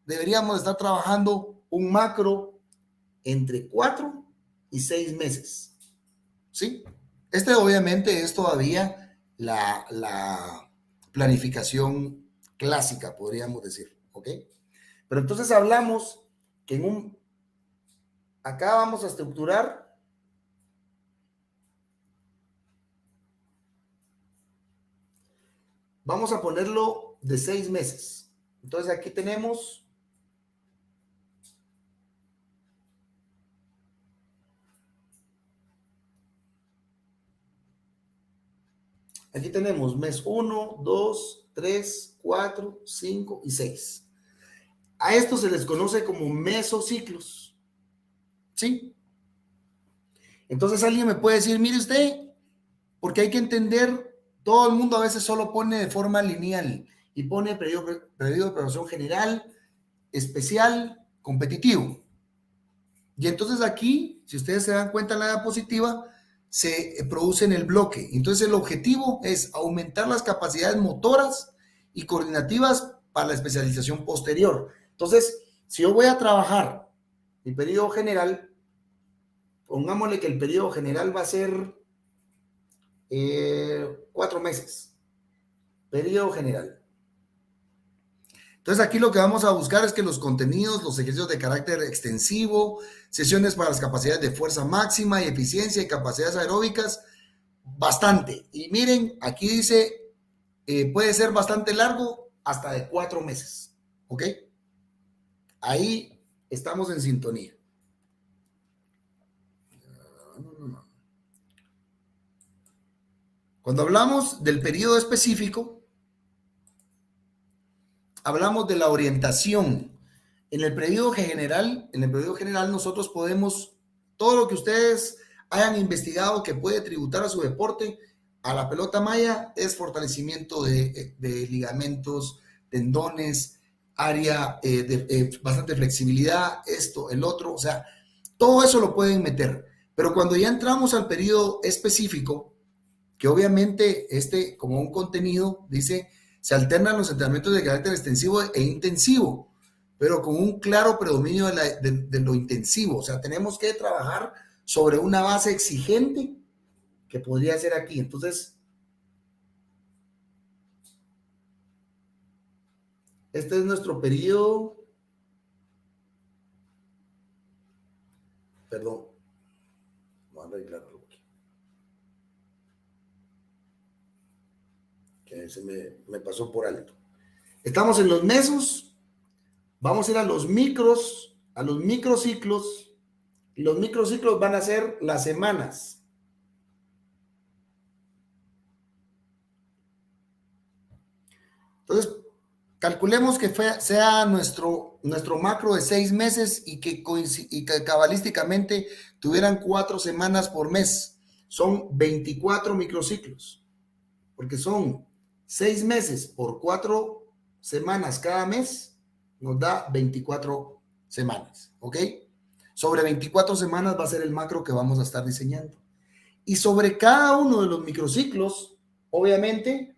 deberíamos estar trabajando un macro entre 4 y 6 meses, ¿sí? Obviamente es todavía la planificación clásica, podríamos decir, ¿ok? Pero entonces hablamos que acá vamos a estructurar vamos a ponerlo de 6 meses. Entonces aquí tenemos mes 1, 2, 3, 4, 5 y 6. A esto se les conoce como mesociclos. ¿Sí? Entonces alguien me puede decir, mire usted, porque hay que entender, todo el mundo a veces solo pone de forma lineal y pone periodo de preparación general, especial, competitivo. Y entonces aquí, si ustedes se dan cuenta en la diapositiva, se produce en el bloque. Entonces el objetivo es aumentar las capacidades motoras y coordinativas para la especialización posterior. Entonces, si yo voy a trabajar mi periodo general, pongámosle que el periodo general va a ser 4 meses. Periodo general. Entonces aquí lo que vamos a buscar es que los contenidos, los ejercicios de carácter extensivo, sesiones para las capacidades de fuerza máxima y eficiencia y capacidades aeróbicas, bastante. Y miren, aquí dice, puede ser bastante largo, hasta de 4 meses. ¿Ok? Ahí estamos en sintonía. Cuando hablamos del periodo específico, hablamos de la orientación. En el periodo general nosotros podemos, todo lo que ustedes hayan investigado que puede tributar a su deporte, a la pelota maya, es fortalecimiento de ligamentos, tendones, área bastante flexibilidad, esto, el otro, o sea, todo eso lo pueden meter. Pero cuando ya entramos al periodo específico, que obviamente como un contenido, dice, se alternan los entrenamientos de carácter extensivo e intensivo, pero con un claro predominio de lo intensivo. O sea, tenemos que trabajar sobre una base exigente que podría ser aquí. Entonces, este es nuestro periodo. Perdón. Vamos a arreglar algo aquí. Que se me pasó por alto. Estamos en los mesos. Vamos a ir a los microciclos. Y los microciclos van a ser las semanas. Entonces, calculemos que sea nuestro macro de 6 meses y que cabalísticamente tuvieran 4 semanas por mes. Son 24 microciclos, porque son 6 meses por 4 semanas cada mes, nos da 24 semanas, ¿ok? Sobre 24 semanas va a ser el macro que vamos a estar diseñando. Y sobre cada uno de los microciclos, obviamente,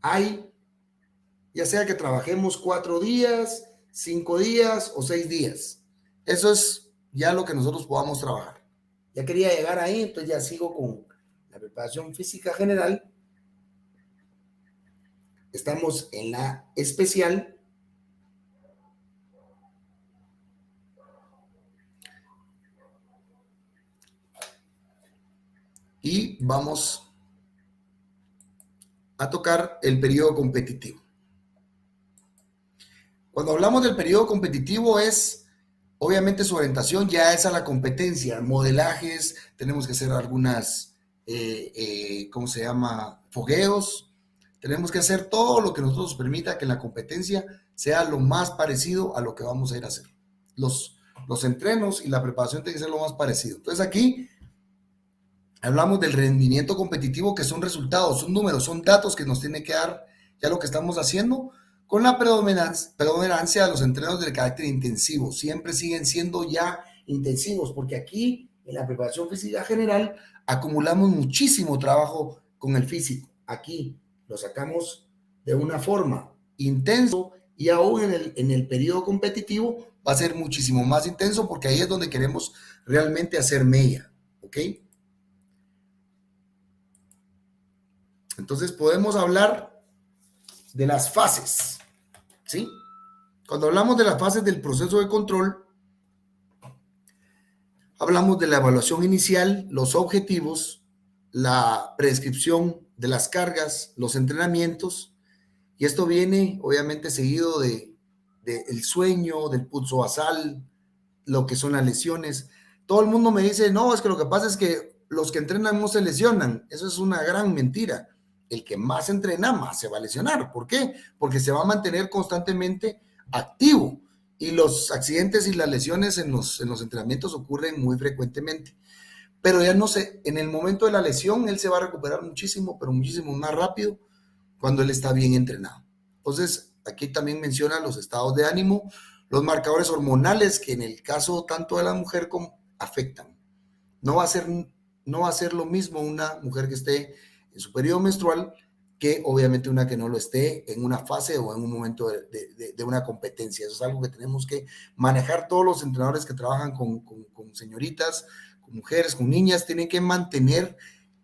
hay, ya sea que trabajemos 4 días, 5 días o 6 días. Eso es ya lo que nosotros podamos trabajar. Ya quería llegar ahí, entonces ya sigo con la preparación física general. Estamos en la especial. Y vamos a tocar el periodo competitivo. Cuando hablamos del periodo competitivo es, obviamente su orientación ya es a la competencia, modelajes, tenemos que hacer algunas, ¿cómo se llama? Fogueos, tenemos que hacer todo lo que nos permita que la competencia sea lo más parecido a lo que vamos a ir a hacer. Los entrenos y la preparación tienen que ser lo más parecido. Entonces aquí hablamos del rendimiento competitivo, que son resultados, son números, son datos que nos tiene que dar ya lo que estamos haciendo, con la predominancia de los entrenos de carácter intensivo. Siempre siguen siendo ya intensivos, porque aquí en la preparación física general acumulamos muchísimo trabajo con el físico. Aquí lo sacamos de una forma intenso y aún en el periodo competitivo va a ser muchísimo más intenso, porque ahí es donde queremos realmente hacer mella, ¿ok? Entonces podemos hablar de las fases. ¿sí? Cuando hablamos de las fases del proceso de control, hablamos de la evaluación inicial, los objetivos, la prescripción de las cargas, los entrenamientos, y esto viene obviamente seguido de el sueño, del pulso basal, lo que son las lesiones. Todo el mundo me dice, no, es que lo que pasa es que los que entrenan no se lesionan. Eso es una gran mentira. El que más entrena, más se va a lesionar. ¿Por qué? Porque se va a mantener constantemente activo. Y los accidentes y las lesiones en los entrenamientos ocurren muy frecuentemente. Pero ya no sé, en el momento de la lesión, él se va a recuperar muchísimo, pero muchísimo más rápido cuando él está bien entrenado. Entonces, aquí también menciona los estados de ánimo, los marcadores hormonales que en el caso tanto de la mujer como afectan. No va a ser lo mismo una mujer que esté en su periodo menstrual que obviamente una que no lo esté en una fase o en un momento de una competencia. Eso es algo que tenemos que manejar todos los entrenadores que trabajan con señoritas, con mujeres, con niñas, tienen que mantener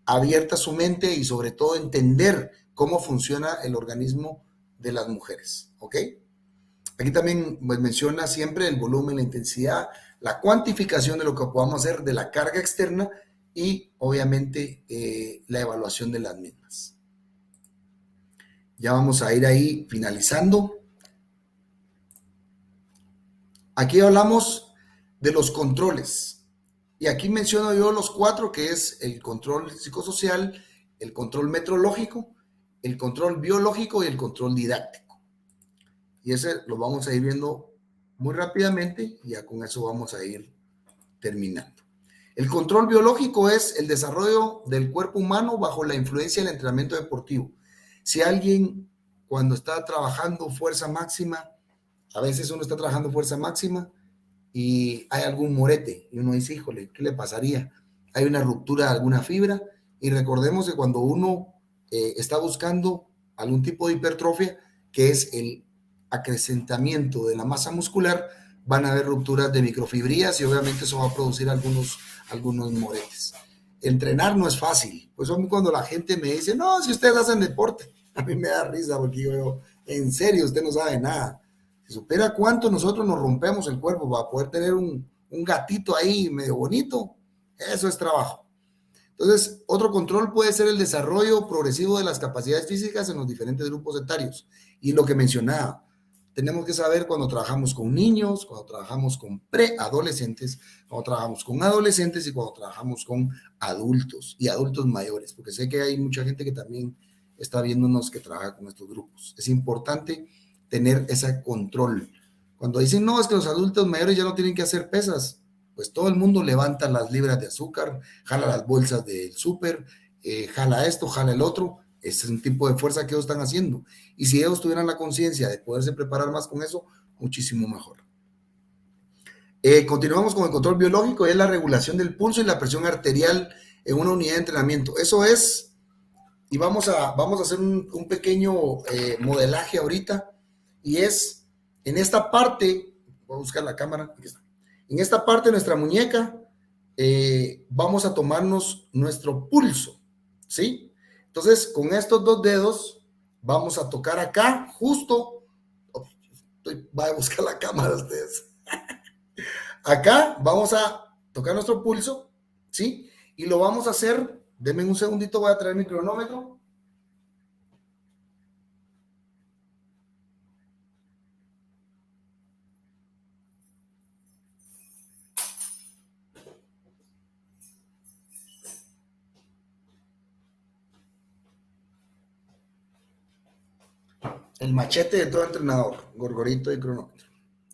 abierta su mente y sobre todo entender cómo funciona el organismo de las mujeres, ¿ok? Aquí también pues, menciona siempre el volumen, la intensidad, la cuantificación de lo que podamos hacer de la carga externa y obviamente la evaluación de las mismas. Ya vamos a ir ahí finalizando. Aquí hablamos de los controles. Y aquí menciono yo los 4, que es el control psicosocial, el control metrológico, el control biológico y el control didáctico. Y ese lo vamos a ir viendo muy rápidamente y ya con eso vamos a ir terminando. El control biológico es el desarrollo del cuerpo humano bajo la influencia del entrenamiento deportivo. Si alguien cuando está trabajando fuerza máxima, a veces uno está trabajando fuerza máxima y hay algún morete y uno dice, híjole, ¿qué le pasaría? Hay una ruptura de alguna fibra y recordemos que cuando uno está buscando algún tipo de hipertrofia, que es el acrecentamiento de la masa muscular, van a haber rupturas de microfibrillas y obviamente eso va a producir algunos moretes. Entrenar no es fácil, pues a mí cuando la gente me dice, no, si ustedes hacen deporte, a mí me da risa porque yo digo, en serio, usted no sabe nada. Si supera cuánto nosotros nos rompemos el cuerpo para poder tener un gatito ahí medio bonito, eso es trabajo. Entonces, otro control puede ser el desarrollo progresivo de las capacidades físicas en los diferentes grupos etarios. Y lo que mencionaba, tenemos que saber cuando trabajamos con niños, cuando trabajamos con preadolescentes, cuando trabajamos con adolescentes y cuando trabajamos con adultos y adultos mayores, porque sé que hay mucha gente que también está viéndonos que trabaja con estos grupos. Es importante tener ese control. Cuando dicen, no, es que los adultos mayores ya no tienen que hacer pesas, pues todo el mundo levanta las libras de azúcar, jala las bolsas del súper, jala esto, jala el otro. Ese es un tipo de fuerza que ellos están haciendo. Y si ellos tuvieran la conciencia de poderse preparar más con eso, muchísimo mejor. Continuamos con el control biológico, es la regulación del pulso y la presión arterial en una unidad de entrenamiento. Eso es, y vamos a hacer un pequeño modelaje ahorita, y es en esta parte, voy a buscar la cámara, aquí está. En esta parte de nuestra muñeca vamos a tomarnos nuestro pulso, ¿sí? Entonces, con estos 2 dedos vamos a tocar acá, justo, voy a buscar la cámara de ustedes. Acá vamos a tocar nuestro pulso, ¿sí? Y lo vamos a hacer, denme un segundito, voy a traer mi cronómetro. El machete de todo entrenador, gorgorito y cronómetro.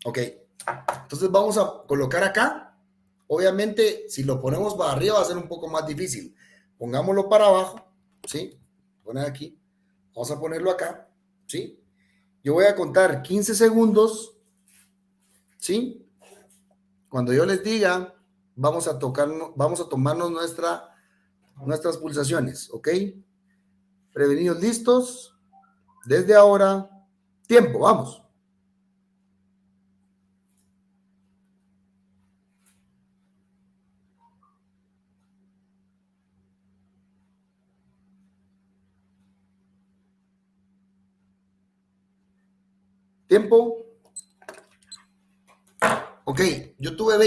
Ok, entonces vamos a colocar acá. Obviamente, si lo ponemos para arriba va a ser un poco más difícil. Pongámoslo para abajo, ¿sí? Poner aquí. Vamos a ponerlo acá, ¿sí? Yo voy a contar 15 segundos, ¿sí? Cuando yo les diga, vamos a tomarnos nuestras pulsaciones, ¿ok? Prevenidos, listos. Desde ahora, tiempo, vamos. Tiempo. Ok, yo tuve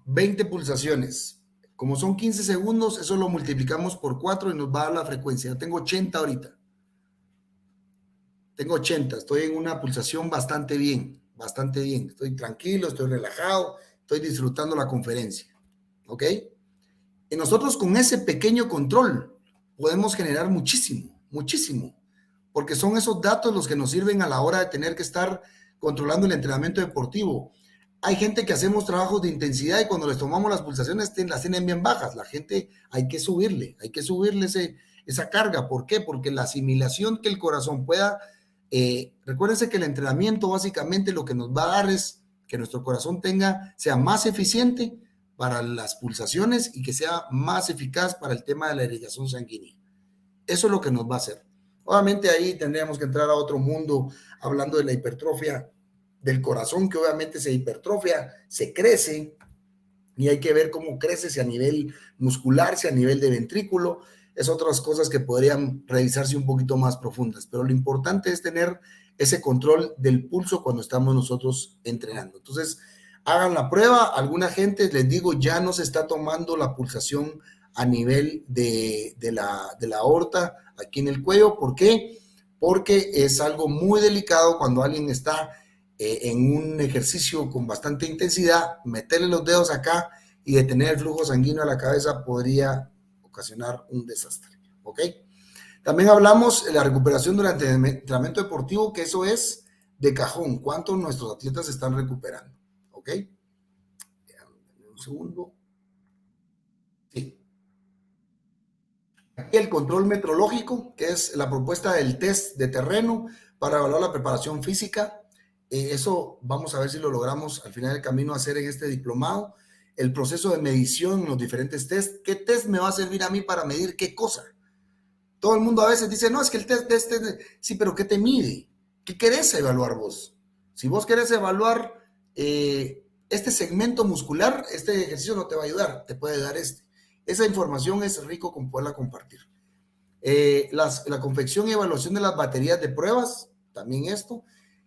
20 pulsaciones. Como son 15 segundos, eso lo multiplicamos por 4 y nos va a dar la frecuencia. Yo tengo 80 ahorita. Tengo 80, estoy en una pulsación bastante bien. Estoy tranquilo, estoy relajado, estoy disfrutando la conferencia. ¿Ok? Y nosotros con ese pequeño control podemos generar muchísimo, porque son esos datos los que nos sirven a la hora de tener que estar controlando el entrenamiento deportivo. Hay gente que hacemos trabajos de intensidad y cuando les tomamos las pulsaciones las tienen bien bajas. La gente hay que subirle esa carga. ¿Por qué? Porque la asimilación que el corazón pueda, recuérdense que el entrenamiento básicamente lo que nos va a dar es que nuestro corazón sea más eficiente para las pulsaciones y que sea más eficaz para el tema de la irrigación sanguínea. Eso es lo que nos va a hacer. Obviamente ahí tendríamos que entrar a otro mundo hablando de la hipertrofia del corazón, que obviamente se hipertrofia, se crece y hay que ver cómo crece, si a nivel muscular, si a nivel de ventrículo, es otras cosas que podrían revisarse un poquito más profundas, pero lo importante es tener ese control del pulso cuando estamos nosotros entrenando. Entonces, hagan la prueba. Alguna gente, les digo, ya no se está tomando la pulsación a nivel de la aorta aquí en el cuello. ¿Por qué? Porque es algo muy delicado cuando alguien está en un ejercicio con bastante intensidad, meterle los dedos acá y detener el flujo sanguíneo a la cabeza podría ocasionar un desastre. ¿Ok? También hablamos de la recuperación durante el entrenamiento deportivo, que eso es de cajón. ¿Cuántos nuestros atletas están recuperando? ¿Ok? Un segundo. Sí. Aquí el control metrológico, que es la propuesta del test de terreno para evaluar la preparación física. Eso vamos a ver si lo logramos al final del camino hacer en este diplomado. El proceso de medición en los diferentes tests. ¿Qué test me va a servir a mí para medir qué cosa? Todo el mundo a veces dice, no, es que el test, sí, pero ¿qué te mide? ¿Qué querés evaluar vos? Si vos querés evaluar este segmento muscular, este ejercicio no te va a ayudar, te puede dar este. Esa información es rico con poderla compartir. La confección y evaluación de las baterías de pruebas, también esto.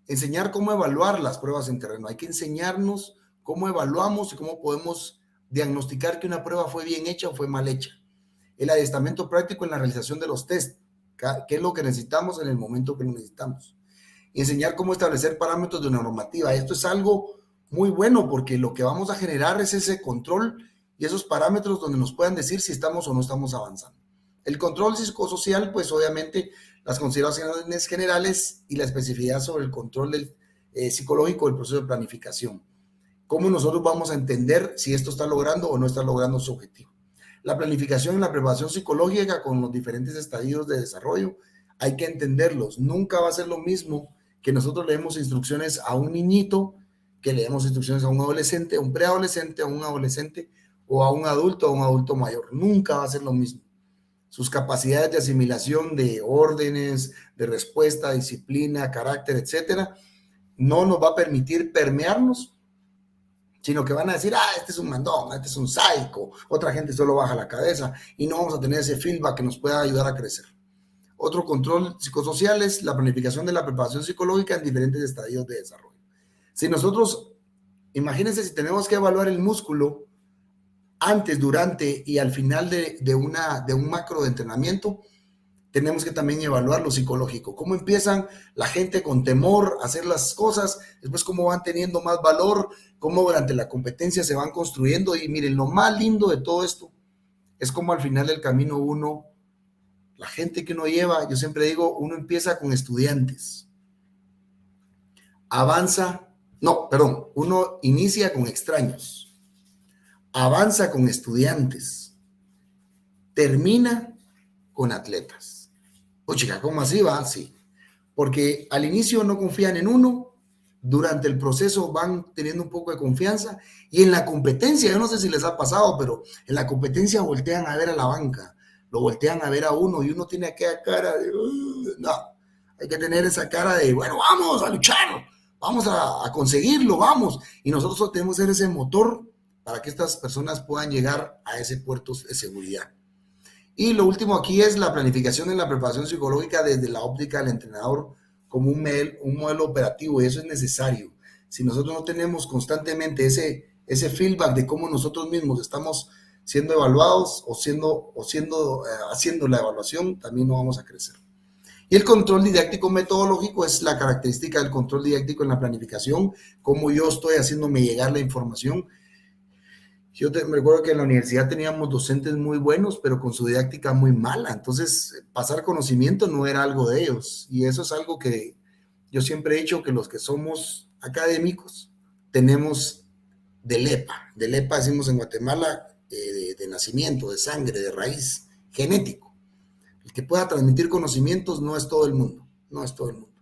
Enseñar cómo evaluar las pruebas en terreno. Hay que enseñarnos cómo evaluamos y cómo podemos diagnosticar que una prueba fue bien hecha o fue mal hecha. El adiestramiento práctico en la realización de los test, qué es lo que necesitamos en el momento que lo necesitamos. Y enseñar cómo establecer parámetros de una normativa. Esto es algo muy bueno porque lo que vamos a generar es ese control y esos parámetros donde nos puedan decir si estamos o no estamos avanzando. El control psicosocial, pues obviamente las consideraciones generales y la especificidad sobre el control psicológico del proceso de planificación. Cómo nosotros vamos a entender si esto está logrando o no está logrando su objetivo. La planificación y la preparación psicológica con los diferentes estadios de desarrollo, hay que entenderlos. Nunca va a ser lo mismo que nosotros leemos instrucciones a un niñito, que leemos instrucciones a un adolescente, a un preadolescente, a un adolescente o a un adulto mayor. Nunca va a ser lo mismo. Sus capacidades de asimilación de órdenes, de respuesta, disciplina, carácter, etcétera, no nos va a permitir permearnos, sino que van a decir, este es un mandón, este es un sádico, otra gente solo baja la cabeza y no vamos a tener ese feedback que nos pueda ayudar a crecer. Otro control psicosocial es la planificación de la preparación psicológica en diferentes estadios de desarrollo. Si nosotros, imagínense si tenemos que evaluar el músculo antes, durante y al final de un macro de entrenamiento, tenemos que también evaluar lo psicológico. Cómo empiezan la gente con temor a hacer las cosas, después cómo van teniendo más valor, cómo durante la competencia se van construyendo. Y miren, lo más lindo de todo esto es como al final del camino la gente que uno lleva, yo siempre digo, uno empieza con estudiantes. Uno inicia con extraños, avanza con estudiantes, termina con atletas. Chica, ¿cómo así va? Sí, porque al inicio no confían en uno, durante el proceso van teniendo un poco de confianza y en la competencia, yo no sé si les ha pasado, pero en la competencia voltean a ver a la banca, lo voltean a ver a uno y uno tiene aquella cara de, no, hay que tener esa cara de, bueno, vamos a luchar, vamos a conseguirlo, vamos. Y nosotros tenemos que ser ese motor para que estas personas puedan llegar a ese puerto de seguridad. Y lo último aquí es la planificación en la preparación psicológica desde la óptica del entrenador como un modelo operativo, y eso es necesario. Si nosotros no tenemos constantemente ese feedback de cómo nosotros mismos estamos siendo evaluados haciendo la evaluación, también no vamos a crecer. Y el control didáctico metodológico es la característica del control didáctico en la planificación, cómo yo estoy haciéndome llegar la información. Me recuerdo que en la universidad teníamos docentes muy buenos, pero con su didáctica muy mala. Entonces, pasar conocimiento no era algo de ellos. Y eso es algo que yo siempre he dicho, que los que somos académicos tenemos de lepa decimos en Guatemala, de nacimiento, de sangre, de raíz, genético. El que pueda transmitir conocimientos no es todo el mundo, no es todo el mundo.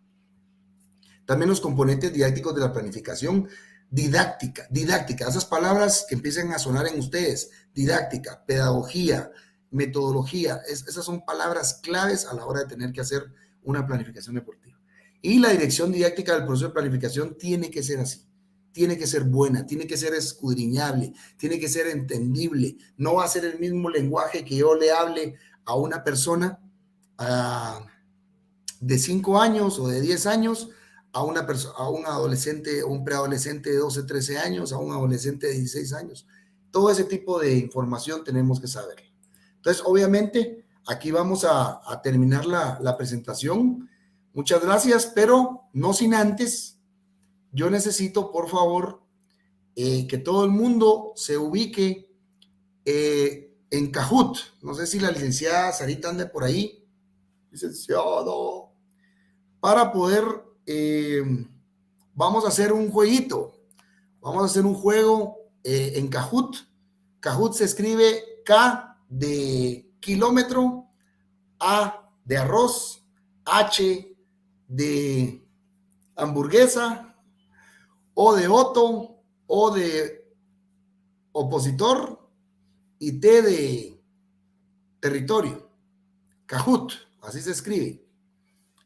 También los componentes didácticos de la planificación, didáctica, esas palabras que empiecen a sonar en ustedes, didáctica, pedagogía, metodología, esas son palabras claves a la hora de tener que hacer una planificación deportiva. Y la dirección didáctica del proceso de planificación tiene que ser así, tiene que ser buena, tiene que ser escudriñable, tiene que ser entendible, no va a ser el mismo lenguaje que yo le hable a una persona de 5 años o de 10 años, a un adolescente o un preadolescente de 12, 13 años, a un adolescente de 16 años. Todo ese tipo de información tenemos que saber. Entonces, obviamente, aquí vamos a terminar la presentación. Muchas gracias, pero no sin antes, yo necesito, por favor, que todo el mundo se ubique en Kahoot. No sé si la licenciada Sarita ande por ahí. Licenciado. Para poder, vamos a hacer un jueguito. Vamos a hacer un juego en Kahoot. Kahoot se escribe K de kilómetro, A de arroz, H de hamburguesa, O de Otto, O de opositor y T de territorio. Kahoot, así se escribe.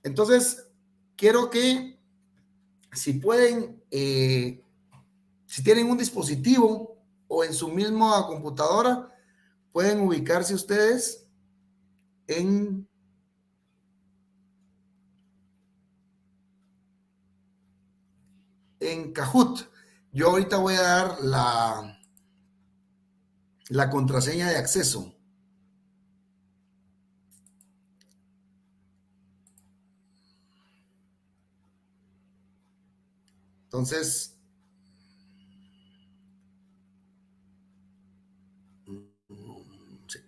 Entonces, quiero que si pueden, si tienen un dispositivo o en su misma computadora, pueden ubicarse ustedes en Kahoot. Yo ahorita voy a dar la contraseña de acceso. Entonces, sí.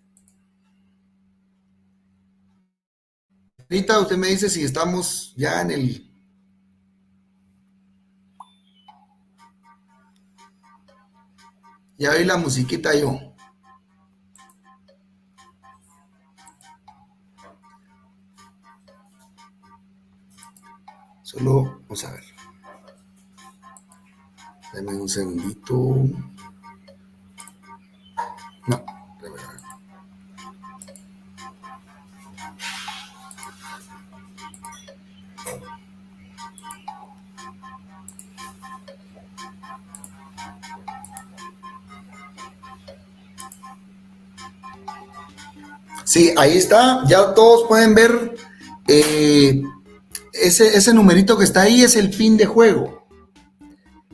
Ahorita usted me dice si estamos ya en el... Ya oí la musiquita yo. Solo, vamos a ver. Dame un segundito. No, de verdad. Sí, ahí está. Ya todos pueden ver ese numerito que está ahí es el pin de juego.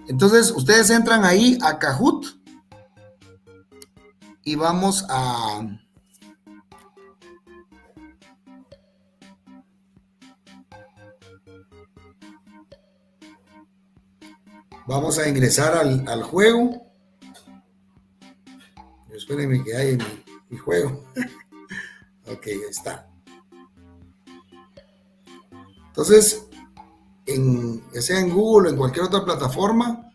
Entonces, ustedes entran ahí a Kahoot y vamos a ingresar al juego. Espérenme que hay mi juego. Ok, ahí está. Entonces, ya sea en Google o en cualquier otra plataforma,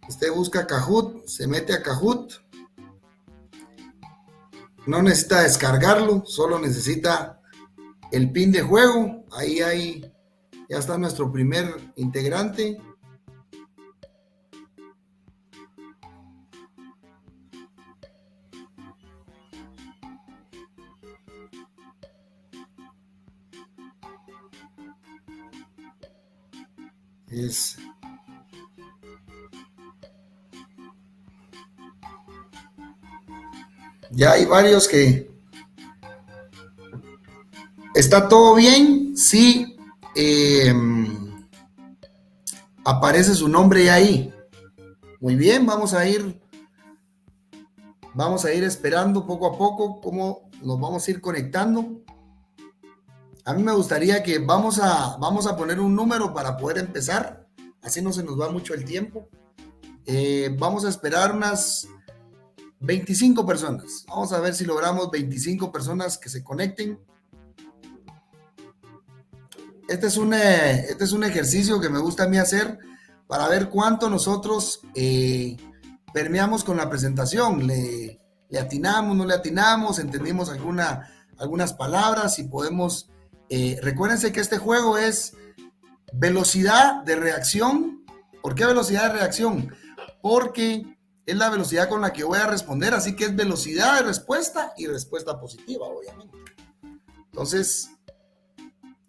usted busca Kahoot, se mete a Kahoot. No necesita descargarlo, solo necesita el pin de juego. Ahí ya está nuestro primer integrante. Ya hay varios que... ¿Está todo bien? Sí. Aparece su nombre ya ahí. Muy bien, vamos a ir esperando poco a poco cómo nos vamos a ir conectando. A mí me gustaría que vamos a poner un número para poder empezar. Así no se nos va mucho el tiempo. Vamos a esperar unas 25 personas. Vamos a ver si logramos 25 personas que se conecten. Este es un ejercicio que me gusta a mí hacer para ver cuánto nosotros permeamos con la presentación. ¿Le atinamos, no le atinamos? ¿Entendimos algunas palabras? Y podemos... recuérdense que este juego es velocidad de reacción. ¿Por qué velocidad de reacción? Porque es la velocidad con la que voy a responder, así que es velocidad de respuesta y respuesta positiva, obviamente. Entonces,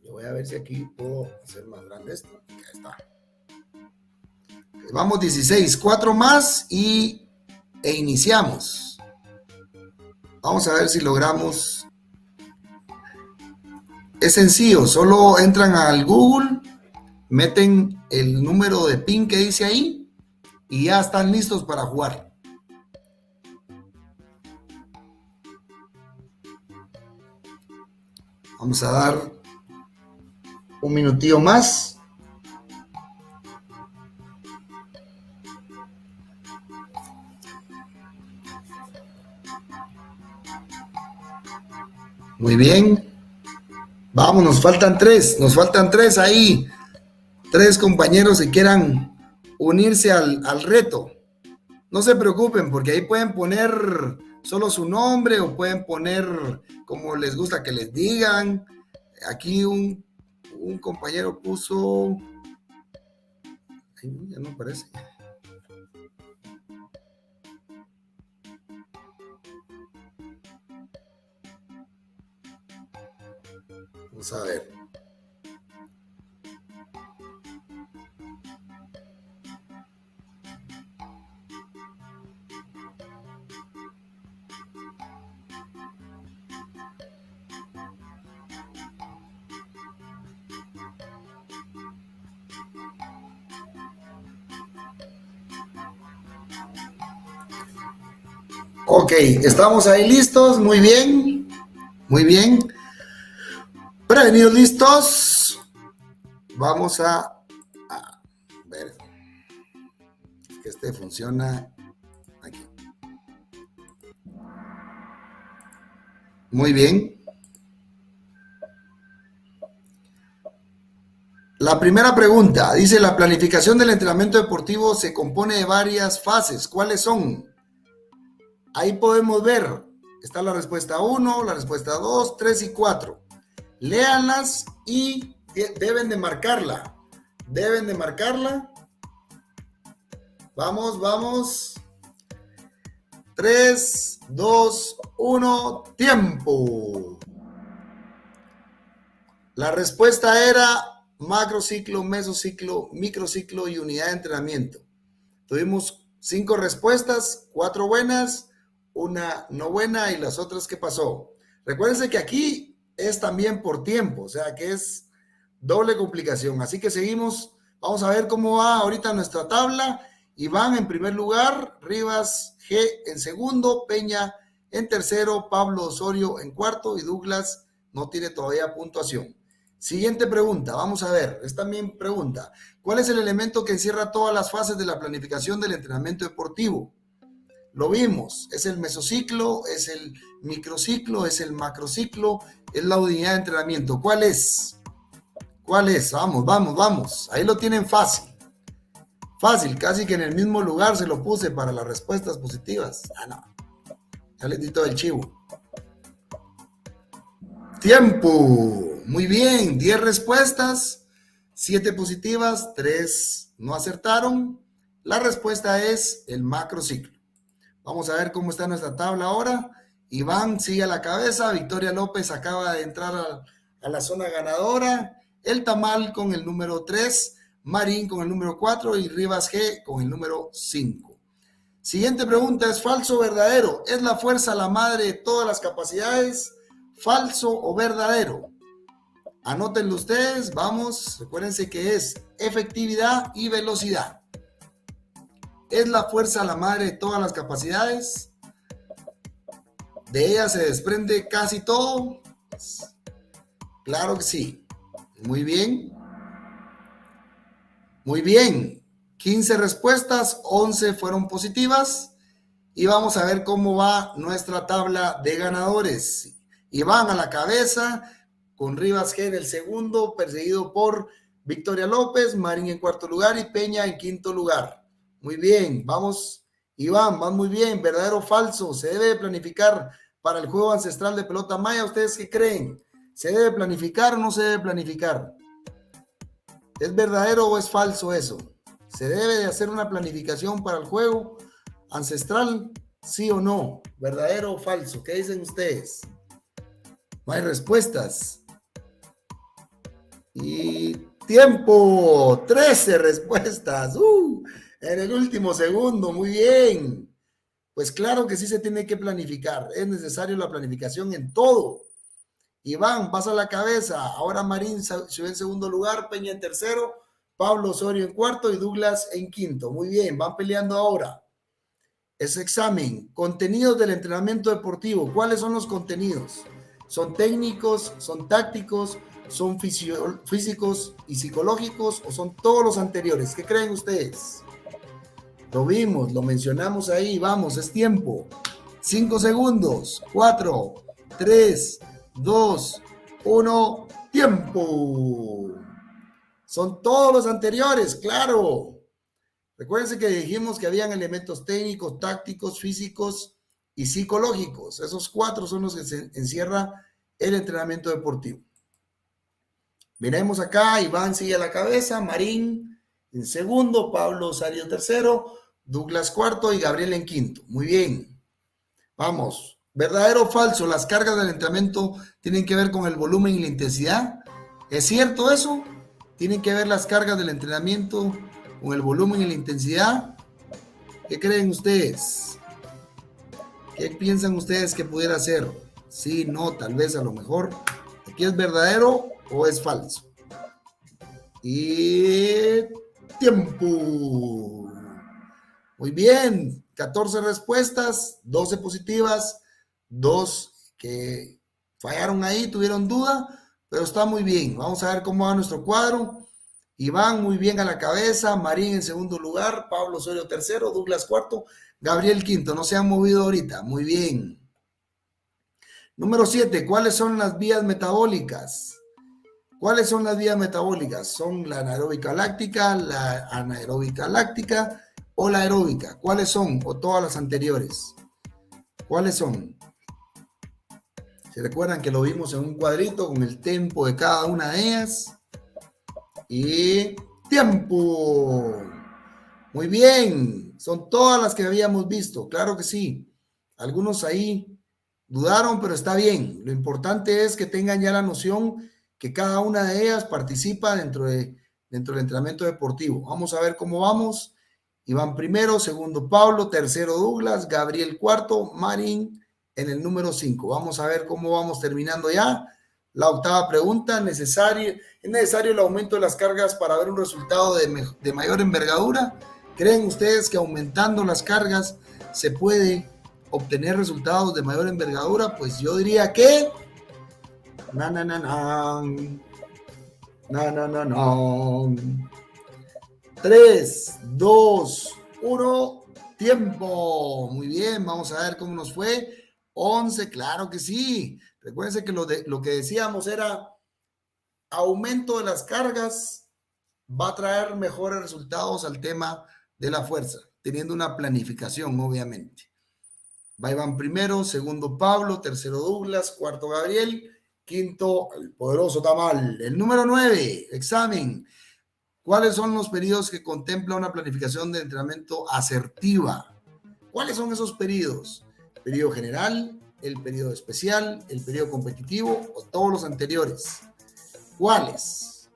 yo voy a ver si aquí puedo hacer más grande esto. Ahí está. Vamos 16, 4 más e iniciamos. Vamos a ver si logramos. Es sencillo, solo entran al Google, meten el número de PIN que dice ahí y ya están listos para jugar. Vamos a dar un minutillo más. Muy bien. Vamos, nos faltan tres ahí. 3 compañeros que quieran unirse al reto. No se preocupen, porque ahí pueden poner solo su nombre o pueden poner como les gusta que les digan. Aquí un compañero puso... Ay, ya no aparece. Vamos a ver. Ok, estamos ahí listos, muy bien, muy bien. Prevenidos, listos. Vamos a ver que este funciona aquí. Muy bien. La primera pregunta dice: la planificación del entrenamiento deportivo se compone de varias fases. ¿Cuáles son? Ahí podemos ver. Está la respuesta 1, la respuesta 2, 3 y 4. Léanlas y deben de marcarla. Deben de marcarla. Vamos, vamos. 3, 2, 1, tiempo. La respuesta era macrociclo, mesociclo, microciclo y unidad de entrenamiento. Tuvimos 5 respuestas, 4 buenas, una no buena y las otras que pasó. Recuérdense que aquí es también por tiempo, o sea que es doble complicación. Así que seguimos, vamos a ver cómo va ahorita nuestra tabla. Iván en primer lugar, Rivas G en segundo, Peña en tercero, Pablo Osorio en cuarto y Douglas no tiene todavía puntuación. Siguiente pregunta, vamos a ver, es también pregunta. ¿Cuál es el elemento que encierra todas las fases de la planificación del entrenamiento deportivo? Lo vimos, es el mesociclo, es el microciclo, es el macrociclo, es la unidad de entrenamiento. ¿Cuál es? ¿Cuál es? Vamos, vamos, vamos. Ahí lo tienen fácil. Fácil, casi que en el mismo lugar se lo puse para las respuestas positivas. Ah, no. Ya les di todo el chivo. Tiempo. Muy bien, 10 respuestas, 7 positivas, 3 no acertaron. La respuesta es el macrociclo. Vamos a ver cómo está nuestra tabla ahora. Iván sigue a la cabeza, Victoria López acaba de entrar a la zona ganadora, El Tamal con el número 3, Marín con el número 4 y Rivas G con el número 5. Siguiente pregunta es: ¿falso o verdadero? ¿Es la fuerza la madre de todas las capacidades? ¿Falso o verdadero? Anótenlo ustedes, vamos, recuérdense que es efectividad y velocidad. Es la fuerza la madre de todas las capacidades. De ella se desprende casi todo. Claro que sí. Muy bien. Muy bien. 15 respuestas, 11 fueron positivas. Y vamos a ver cómo va nuestra tabla de ganadores. Iván a la cabeza, con Rivas G en el segundo, perseguido por Victoria López, Marín en cuarto lugar y Peña en quinto lugar. Muy bien, vamos, Iván, van muy bien. ¿Verdadero o falso? ¿Se debe planificar para el juego ancestral de pelota maya? ¿Ustedes qué creen? ¿Se debe planificar o no se debe planificar? ¿Es verdadero o es falso eso? ¿Se debe de hacer una planificación para el juego ancestral? ¿Sí o no? ¿Verdadero o falso? ¿Qué dicen ustedes? No hay respuestas. Y tiempo, 13 respuestas. En el último segundo, muy bien. Pues claro que sí se tiene que planificar. Es necesario la planificación en todo. Iván, pasa a la cabeza. Ahora Marín subió en segundo lugar, Peña en tercero, Pablo Osorio en cuarto y Douglas en quinto. Muy bien, van peleando ahora. Ese examen. Contenidos del entrenamiento deportivo. ¿Cuáles son los contenidos? ¿Son técnicos? ¿Son tácticos? ¿Son físicos y psicológicos? ¿O son todos los anteriores? ¿Qué creen ustedes? Lo vimos, lo mencionamos ahí. Vamos, es tiempo. 5 segundos. 4, 3, 2, 1. ¡Tiempo! Son todos los anteriores, claro. Recuérdense que dijimos que habían elementos técnicos, tácticos, físicos y psicológicos. Esos 4 son los que se encierra el entrenamiento deportivo. Miremos acá, Iván sigue a la cabeza, Marín en segundo, Pablo Osorio tercero, Douglas cuarto y Gabriel en quinto. Muy bien. Vamos. ¿Verdadero o falso? ¿Las cargas del entrenamiento tienen que ver con el volumen y la intensidad? ¿Es cierto eso? ¿Tienen que ver las cargas del entrenamiento con el volumen y la intensidad? ¿Qué creen ustedes? ¿Qué piensan ustedes que pudiera ser? Sí, no, tal vez, a lo mejor. ¿Aquí es verdadero o es falso? Y tiempo. Muy bien, 14 respuestas, 12 positivas, 2 que fallaron ahí, tuvieron duda, pero está muy bien. Vamos a ver cómo va nuestro cuadro. Iván muy bien a la cabeza, Marín en segundo lugar, Pablo Osorio tercero, Douglas cuarto, Gabriel quinto. No se han movido ahorita, muy bien. Número 7, ¿cuáles son las vías metabólicas? ¿Cuáles son las vías metabólicas? ¿Son la anaeróbica láctica, la anaeróbica láctica o la aeróbica? ¿Cuáles son? O todas las anteriores. ¿Cuáles son? ¿Se recuerdan que lo vimos en un cuadrito con el tempo de cada una de ellas? Y tiempo. Muy bien. Son todas las que habíamos visto. Claro que sí. Algunos ahí dudaron, pero está bien. Lo importante es que tengan ya la noción que cada una de ellas participa dentro del entrenamiento deportivo. Vamos a ver cómo vamos. Iván primero, segundo Pablo, tercero Douglas, Gabriel cuarto, Marín en el número 5. Vamos a ver cómo vamos terminando ya. La octava pregunta, ¿es necesario el aumento de las cargas para ver un resultado de mayor envergadura? ¿Creen ustedes que aumentando las cargas se puede obtener resultados de mayor envergadura? Pues yo diría que no. 3, 2, 1, tiempo. Muy bien, vamos a ver cómo nos fue. 11, claro que sí. Recuérdense que lo que decíamos era aumento de las cargas va a traer mejores resultados al tema de la fuerza, teniendo una planificación, obviamente. Va Iván primero, segundo Pablo, tercero Douglas, cuarto Gabriel, quinto el poderoso Tamal. El número 9, examen. ¿Cuáles son los periodos que contempla una planificación de entrenamiento asertiva? ¿Cuáles son esos periodos? ¿El periodo general, el periodo especial, el periodo competitivo o todos los anteriores? ¿Cuáles?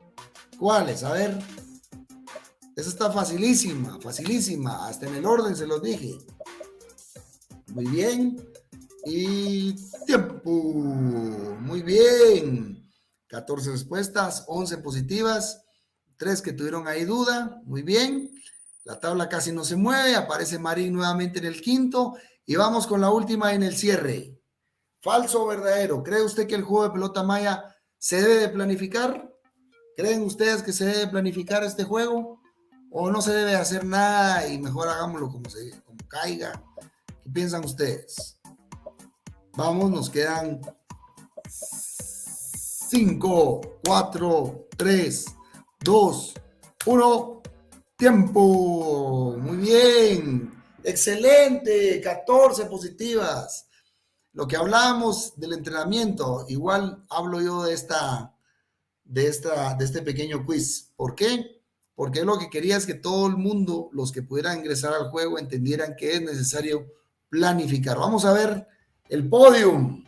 A ver. Esa está facilísima, facilísima. Hasta en el orden se los dije. Muy bien. Y tiempo. Muy bien. 14 respuestas, 11 positivas, 3 que tuvieron ahí duda. Muy bien. La tabla casi no se mueve. Aparece Marín nuevamente en el quinto. Y vamos con la última en el cierre. ¿Falso o verdadero? ¿Cree usted que el juego de pelota maya se debe de planificar? ¿Creen ustedes que se debe planificar este juego? ¿O no se debe hacer nada y mejor hagámoslo como caiga? ¿Qué piensan ustedes? Vamos, nos quedan 5, 4, 3, 2, 1. Tiempo. Muy bien. Excelente. 14 positivas. Lo que hablamos del entrenamiento, igual hablo yo de este pequeño quiz. ¿Por qué? Porque lo que quería es que todo el mundo, los que pudieran ingresar al juego, entendieran que es necesario planificar. Vamos a ver el podium.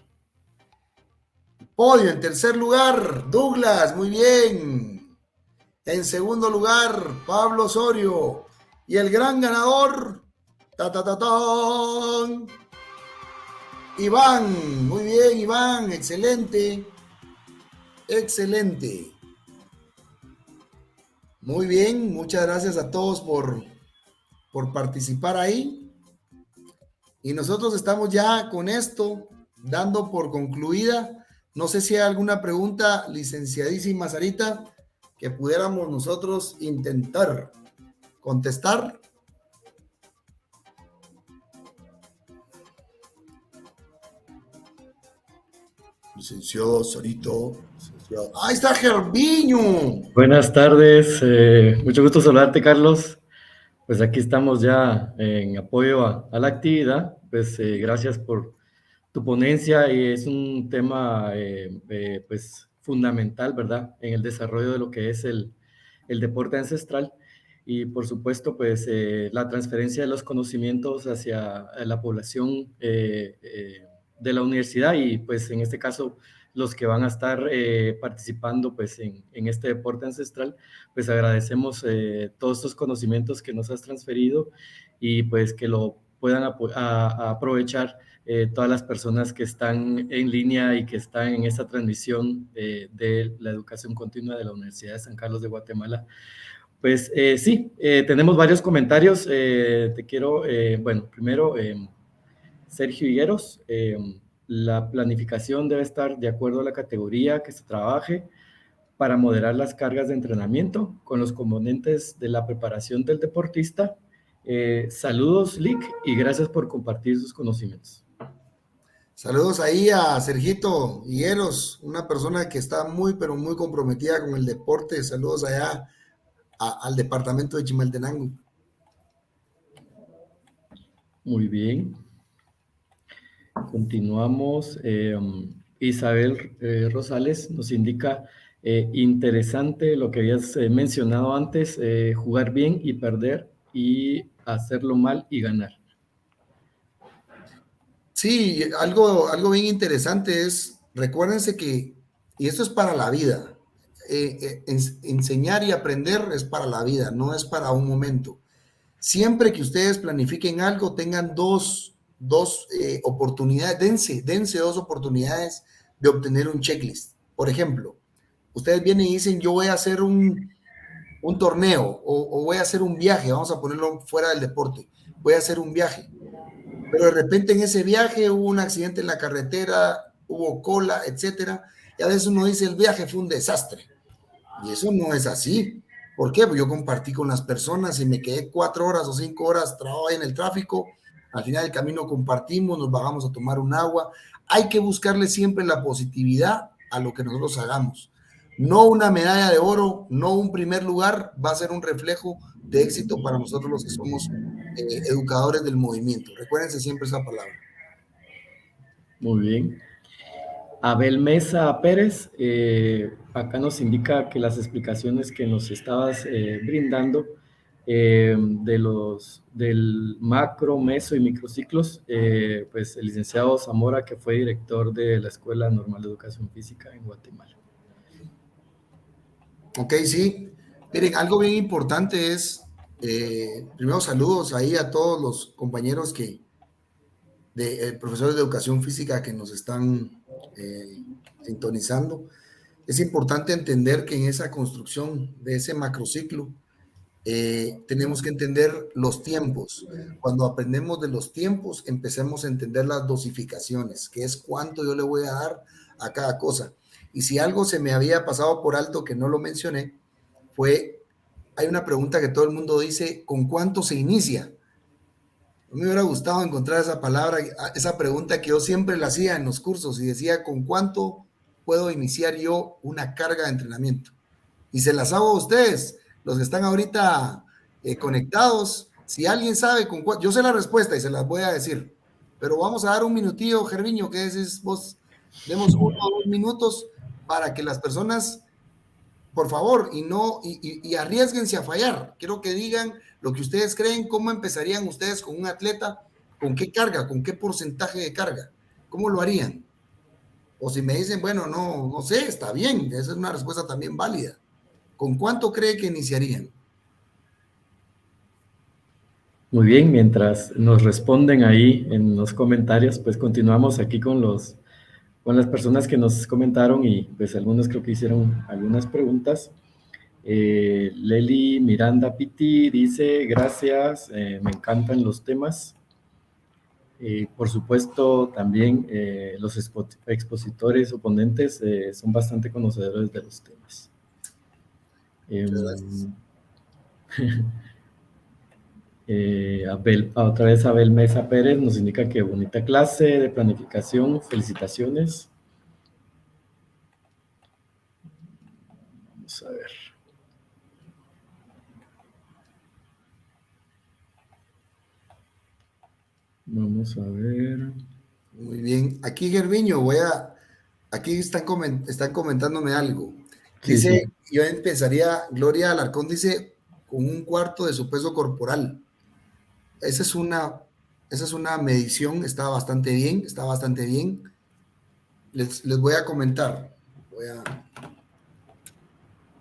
Podio en tercer lugar, Douglas, muy bien. En segundo lugar, Pablo Osorio. Y el gran ganador, Iván. Muy bien, Iván, excelente. Excelente. Muy bien, muchas gracias a todos por participar ahí. Y nosotros estamos ya con esto, dando por concluida. No sé si hay alguna pregunta, licenciadísima Sarita, que pudiéramos nosotros intentar contestar. Licenciado Sarito. Ahí está Gerviño. Buenas tardes, mucho gusto saludarte, Carlos. Pues aquí estamos ya en apoyo a la actividad. Pues gracias por tu ponencia y es un tema pues fundamental, ¿verdad? En el desarrollo de lo que es el deporte ancestral y por supuesto pues la transferencia de los conocimientos hacia la población de la universidad y pues en este caso los que van a estar participando pues en este deporte ancestral, pues agradecemos todos estos conocimientos que nos has transferido y pues que lo puedan aprovechar todas las personas que están en línea y que están en esta transmisión de la educación continua de la Universidad de San Carlos de Guatemala. Pues sí, tenemos varios comentarios. Te quiero, bueno, primero, Sergio Higueros, la planificación debe estar de acuerdo a la categoría que se trabaje para moderar las cargas de entrenamiento con los componentes de la preparación del deportista. Saludos, Lick, y gracias por compartir sus conocimientos. Saludos ahí a Sergito Higueros, una persona que está muy, pero muy comprometida con el deporte. Saludos allá al departamento de Chimaltenango. Muy bien. Continuamos. Isabel Rosales nos indica, interesante lo que habías mencionado antes, jugar bien y perder y hacerlo mal y ganar. Sí, algo bien interesante es, recuérdense que, y esto es para la vida, enseñar y aprender es para la vida, no es para un momento. Siempre que ustedes planifiquen algo, tengan dos oportunidades, dense dos oportunidades de obtener un checklist. Por ejemplo, ustedes vienen y dicen, yo voy a hacer un torneo o voy a hacer un viaje, vamos a ponerlo fuera del deporte, voy a hacer un viaje. Pero de repente en ese viaje hubo un accidente en la carretera, hubo cola, etcétera, y a veces uno dice, el viaje fue un desastre. Y eso no es así. ¿Por qué? Pues yo compartí con las personas y me quedé 4 horas o 5 horas trabado en el tráfico. Al final del camino compartimos, nos bajamos a tomar un agua. Hay que buscarle siempre la positividad a lo que nosotros hagamos. No una medalla de oro, no un primer lugar, va a ser un reflejo de éxito para nosotros los que somos educadores del movimiento. Recuérdense siempre esa palabra. Muy bien. Abel Mesa Pérez, acá nos indica que las explicaciones que nos estabas brindando del macro, meso y microciclos, pues el licenciado Zamora, que fue director de la Escuela Normal de Educación Física en Guatemala. Ok, sí. Miren, algo bien importante es, primero saludos ahí a todos los compañeros profesores de educación física que nos están sintonizando. es importante entender que en esa construcción de ese macrociclo tenemos que entender los tiempos. Cuando aprendemos de los tiempos, empecemos a entender las dosificaciones, que es cuánto yo le voy a dar a cada cosa. Y si algo se me había pasado por alto que no lo mencioné, hay una pregunta que todo el mundo dice, ¿con cuánto se inicia? Me hubiera gustado encontrar esa palabra, esa pregunta que yo siempre la hacía en los cursos y decía, ¿con cuánto puedo iniciar yo una carga de entrenamiento? Y se las hago a ustedes, los que están ahorita conectados. Si alguien sabe con cuánto, yo sé la respuesta y se las voy a decir, pero vamos a dar un minutillo, Gerviño, ¿qué decís vos? Demos 1 o 2 minutos para que las personas, por favor, y arriesguense a fallar. Quiero que digan lo que ustedes creen, cómo empezarían ustedes con un atleta, con qué carga, con qué porcentaje de carga, cómo lo harían. O si me dicen, bueno, no sé, está bien, esa es una respuesta también válida. ¿Con cuánto cree que iniciarían? Muy bien, mientras nos responden ahí en los comentarios, pues continuamos aquí con las personas que nos comentaron y pues algunos creo que hicieron algunas preguntas. Leli Miranda Pitti dice, gracias, me encantan los temas. Por supuesto, también los expositores o ponentes son bastante conocedores de los temas. Otra vez Abel Mesa Pérez nos indica que bonita clase de planificación, felicitaciones. Vamos a ver. Vamos a ver. Muy bien. Aquí, Gerviño, aquí están comentándome algo. Dice, sí. Yo empezaría, Gloria Alarcón dice, con 1/4 de su peso corporal. Esa es una medición, está bastante bien. Les voy a comentar.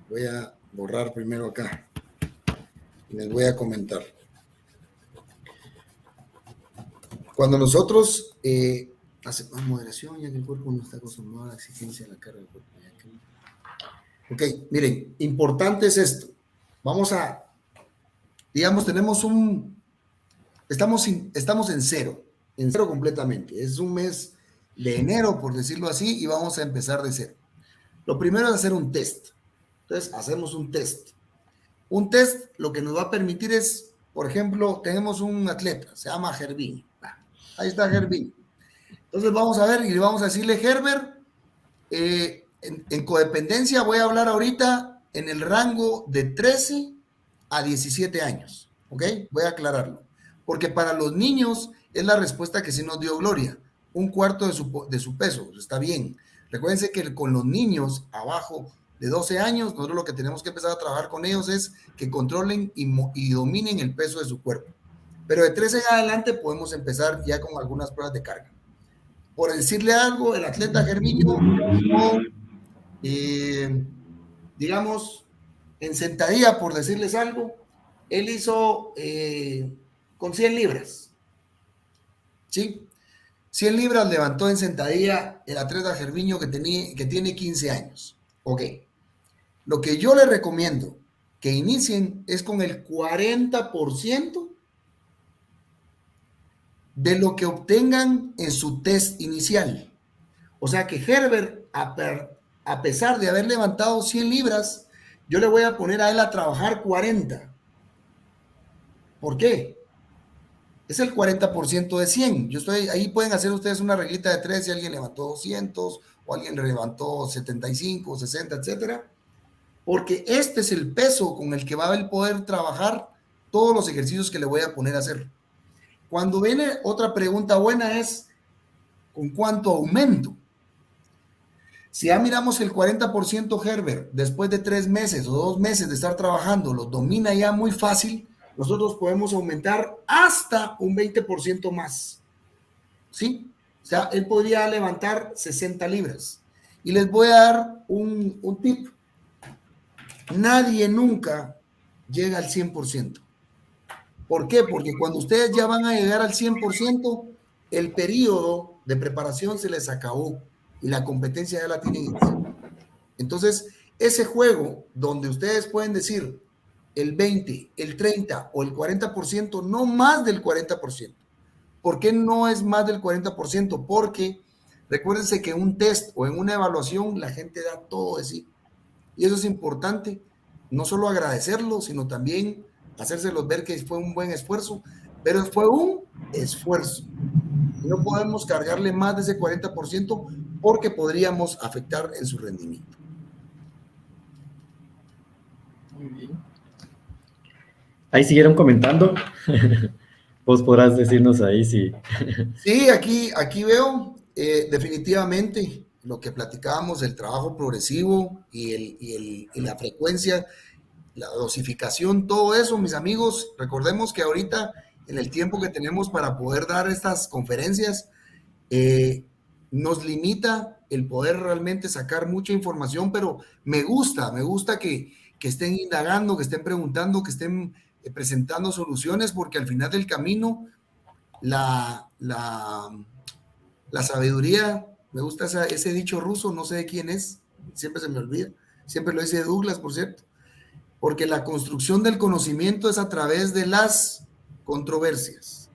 Voy a borrar primero acá. Les voy a comentar. Cuando nosotros hacemos moderación, ya que el cuerpo no está acostumbrado a la exigencia de la carga del cuerpo. Ok, miren, importante es esto. Vamos a, digamos, estamos en cero completamente. Es un mes de enero, por decirlo así, y vamos a empezar de cero. Lo primero es hacer un test. Entonces, hacemos un test. Un test lo que nos va a permitir es, por ejemplo, tenemos un atleta, se llama Gervín. Ahí está Gervín. Entonces vamos a ver y le vamos a decirle, Herbert, en codependencia voy a hablar ahorita en el rango de 13 a 17 años. ¿Ok? Voy a aclararlo. Porque para los niños es la respuesta que sí nos dio Gloria. 1/4 de su peso. Está bien. Recuérdense que con los niños abajo de 12 años, nosotros lo que tenemos que empezar a trabajar con ellos es que controlen y dominen el peso de su cuerpo. Pero de 13 en adelante podemos empezar ya con algunas pruebas de carga. Por decirle algo, el atleta Gerviño, digamos, en sentadilla, por decirles algo, él hizo con 100 libras. ¿Sí? 100 libras levantó en sentadilla el atleta Gerviño que tiene 15 años. Ok. Lo que yo les recomiendo que inicien es con el 40% de lo que obtengan en su test inicial. O sea que Herbert, a pesar de haber levantado 100 libras, yo le voy a poner a él a trabajar 40. ¿Por qué? Es el 40% de 100. Ahí pueden hacer ustedes una reglita de 3 si alguien levantó 200 o alguien levantó 75, 60, etcétera. Porque este es el peso con el que va a poder trabajar todos los ejercicios que le voy a poner a hacer. Cuando viene otra pregunta buena es, ¿con cuánto aumento? Si ya miramos el 40% Herbert, después de 3 meses o 2 meses de estar trabajando, lo domina ya muy fácil, nosotros podemos aumentar hasta un 20% más. ¿Sí? O sea, él podría levantar 60 libras. Y les voy a dar un tip. Nadie nunca llega al 100%. ¿Por qué? Porque cuando ustedes ya van a llegar al 100%, el periodo de preparación se les acabó y la competencia ya la tienen. Entonces, ese juego donde ustedes pueden decir el 20, el 30 o el 40%, no más del 40%. ¿Por qué no es más del 40%? Porque recuérdense que en un test o en una evaluación la gente da todo de sí. Y eso es importante, no solo agradecerlo, sino también hacérselos ver que fue un buen esfuerzo, pero fue un esfuerzo. No podemos cargarle más de ese 40% porque podríamos afectar en su rendimiento. Muy bien. Ahí siguieron comentando. Vos podrás decirnos ahí si... Sí, aquí veo definitivamente lo que platicábamos, el trabajo progresivo y la frecuencia, la dosificación, todo eso, mis amigos. Recordemos que ahorita, en el tiempo que tenemos para poder dar estas conferencias, nos limita el poder realmente sacar mucha información, pero me gusta que estén indagando, que estén preguntando, que estén presentando soluciones, porque al final del camino la, la, la sabiduría, me gusta ese dicho ruso, no sé de quién es, siempre se me olvida, siempre lo dice Douglas, por cierto, porque la construcción del conocimiento es a través de las controversias.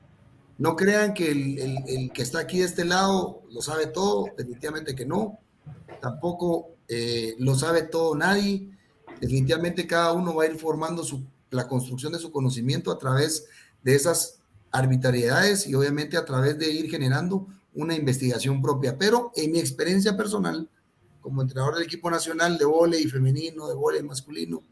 No crean que el que está aquí de este lado lo sabe todo, definitivamente que no, tampoco lo sabe todo nadie, definitivamente cada uno va a ir formando la construcción de su conocimiento a través de esas arbitrariedades y obviamente a través de ir generando una investigación propia. Pero en mi experiencia personal, como entrenador del equipo nacional de vóley femenino, de vóley masculino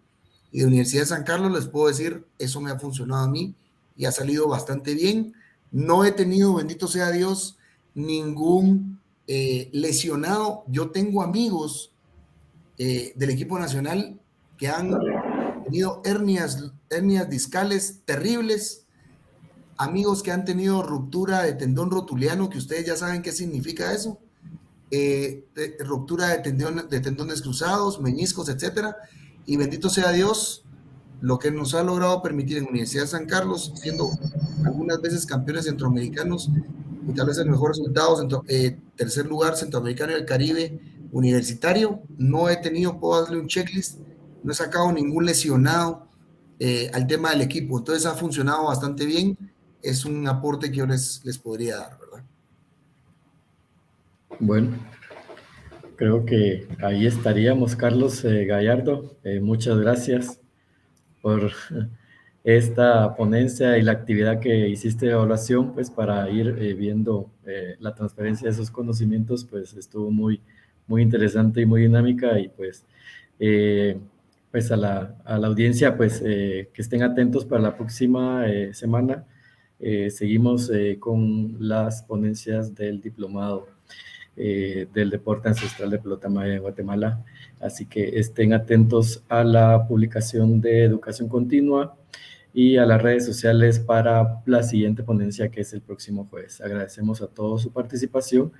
y de Universidad de San Carlos, les puedo decir, eso me ha funcionado a mí y ha salido bastante bien. No he tenido, bendito sea Dios, ningún lesionado. Yo tengo amigos del equipo nacional que han tenido hernias discales terribles, amigos que han tenido ruptura de tendón rotuliano, que ustedes ya saben qué significa eso, ruptura de tendones cruzados, meniscos, etcétera, y bendito sea Dios, lo que nos ha logrado permitir en Universidad de San Carlos, siendo algunas veces campeones centroamericanos y tal vez el mejor resultado, tercer lugar centroamericano del Caribe universitario. No he tenido, puedo darle un checklist, no he sacado ningún lesionado al tema del equipo, entonces ha funcionado bastante bien, es un aporte que yo les podría dar, ¿verdad? Bueno, creo que ahí estaríamos, Carlos Gallardo. Muchas gracias por esta ponencia y la actividad que hiciste de evaluación, pues para ir viendo la transferencia de esos conocimientos, pues estuvo muy, muy interesante y muy dinámica y pues a la audiencia, pues que estén atentos para la próxima semana. Seguimos con las ponencias del diplomado del deporte ancestral de pelota maya en Guatemala. Así que estén atentos a la publicación de Educación Continua y a las redes sociales para la siguiente ponencia que es el próximo jueves. Agradecemos a todos su participación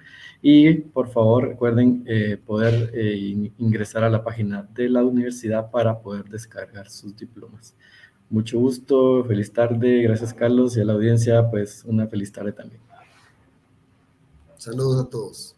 y por favor recuerden poder ingresar a la página de la universidad para poder descargar sus diplomas. Mucho gusto, feliz tarde, gracias Carlos y a la audiencia pues una feliz tarde también. Saludos a todos.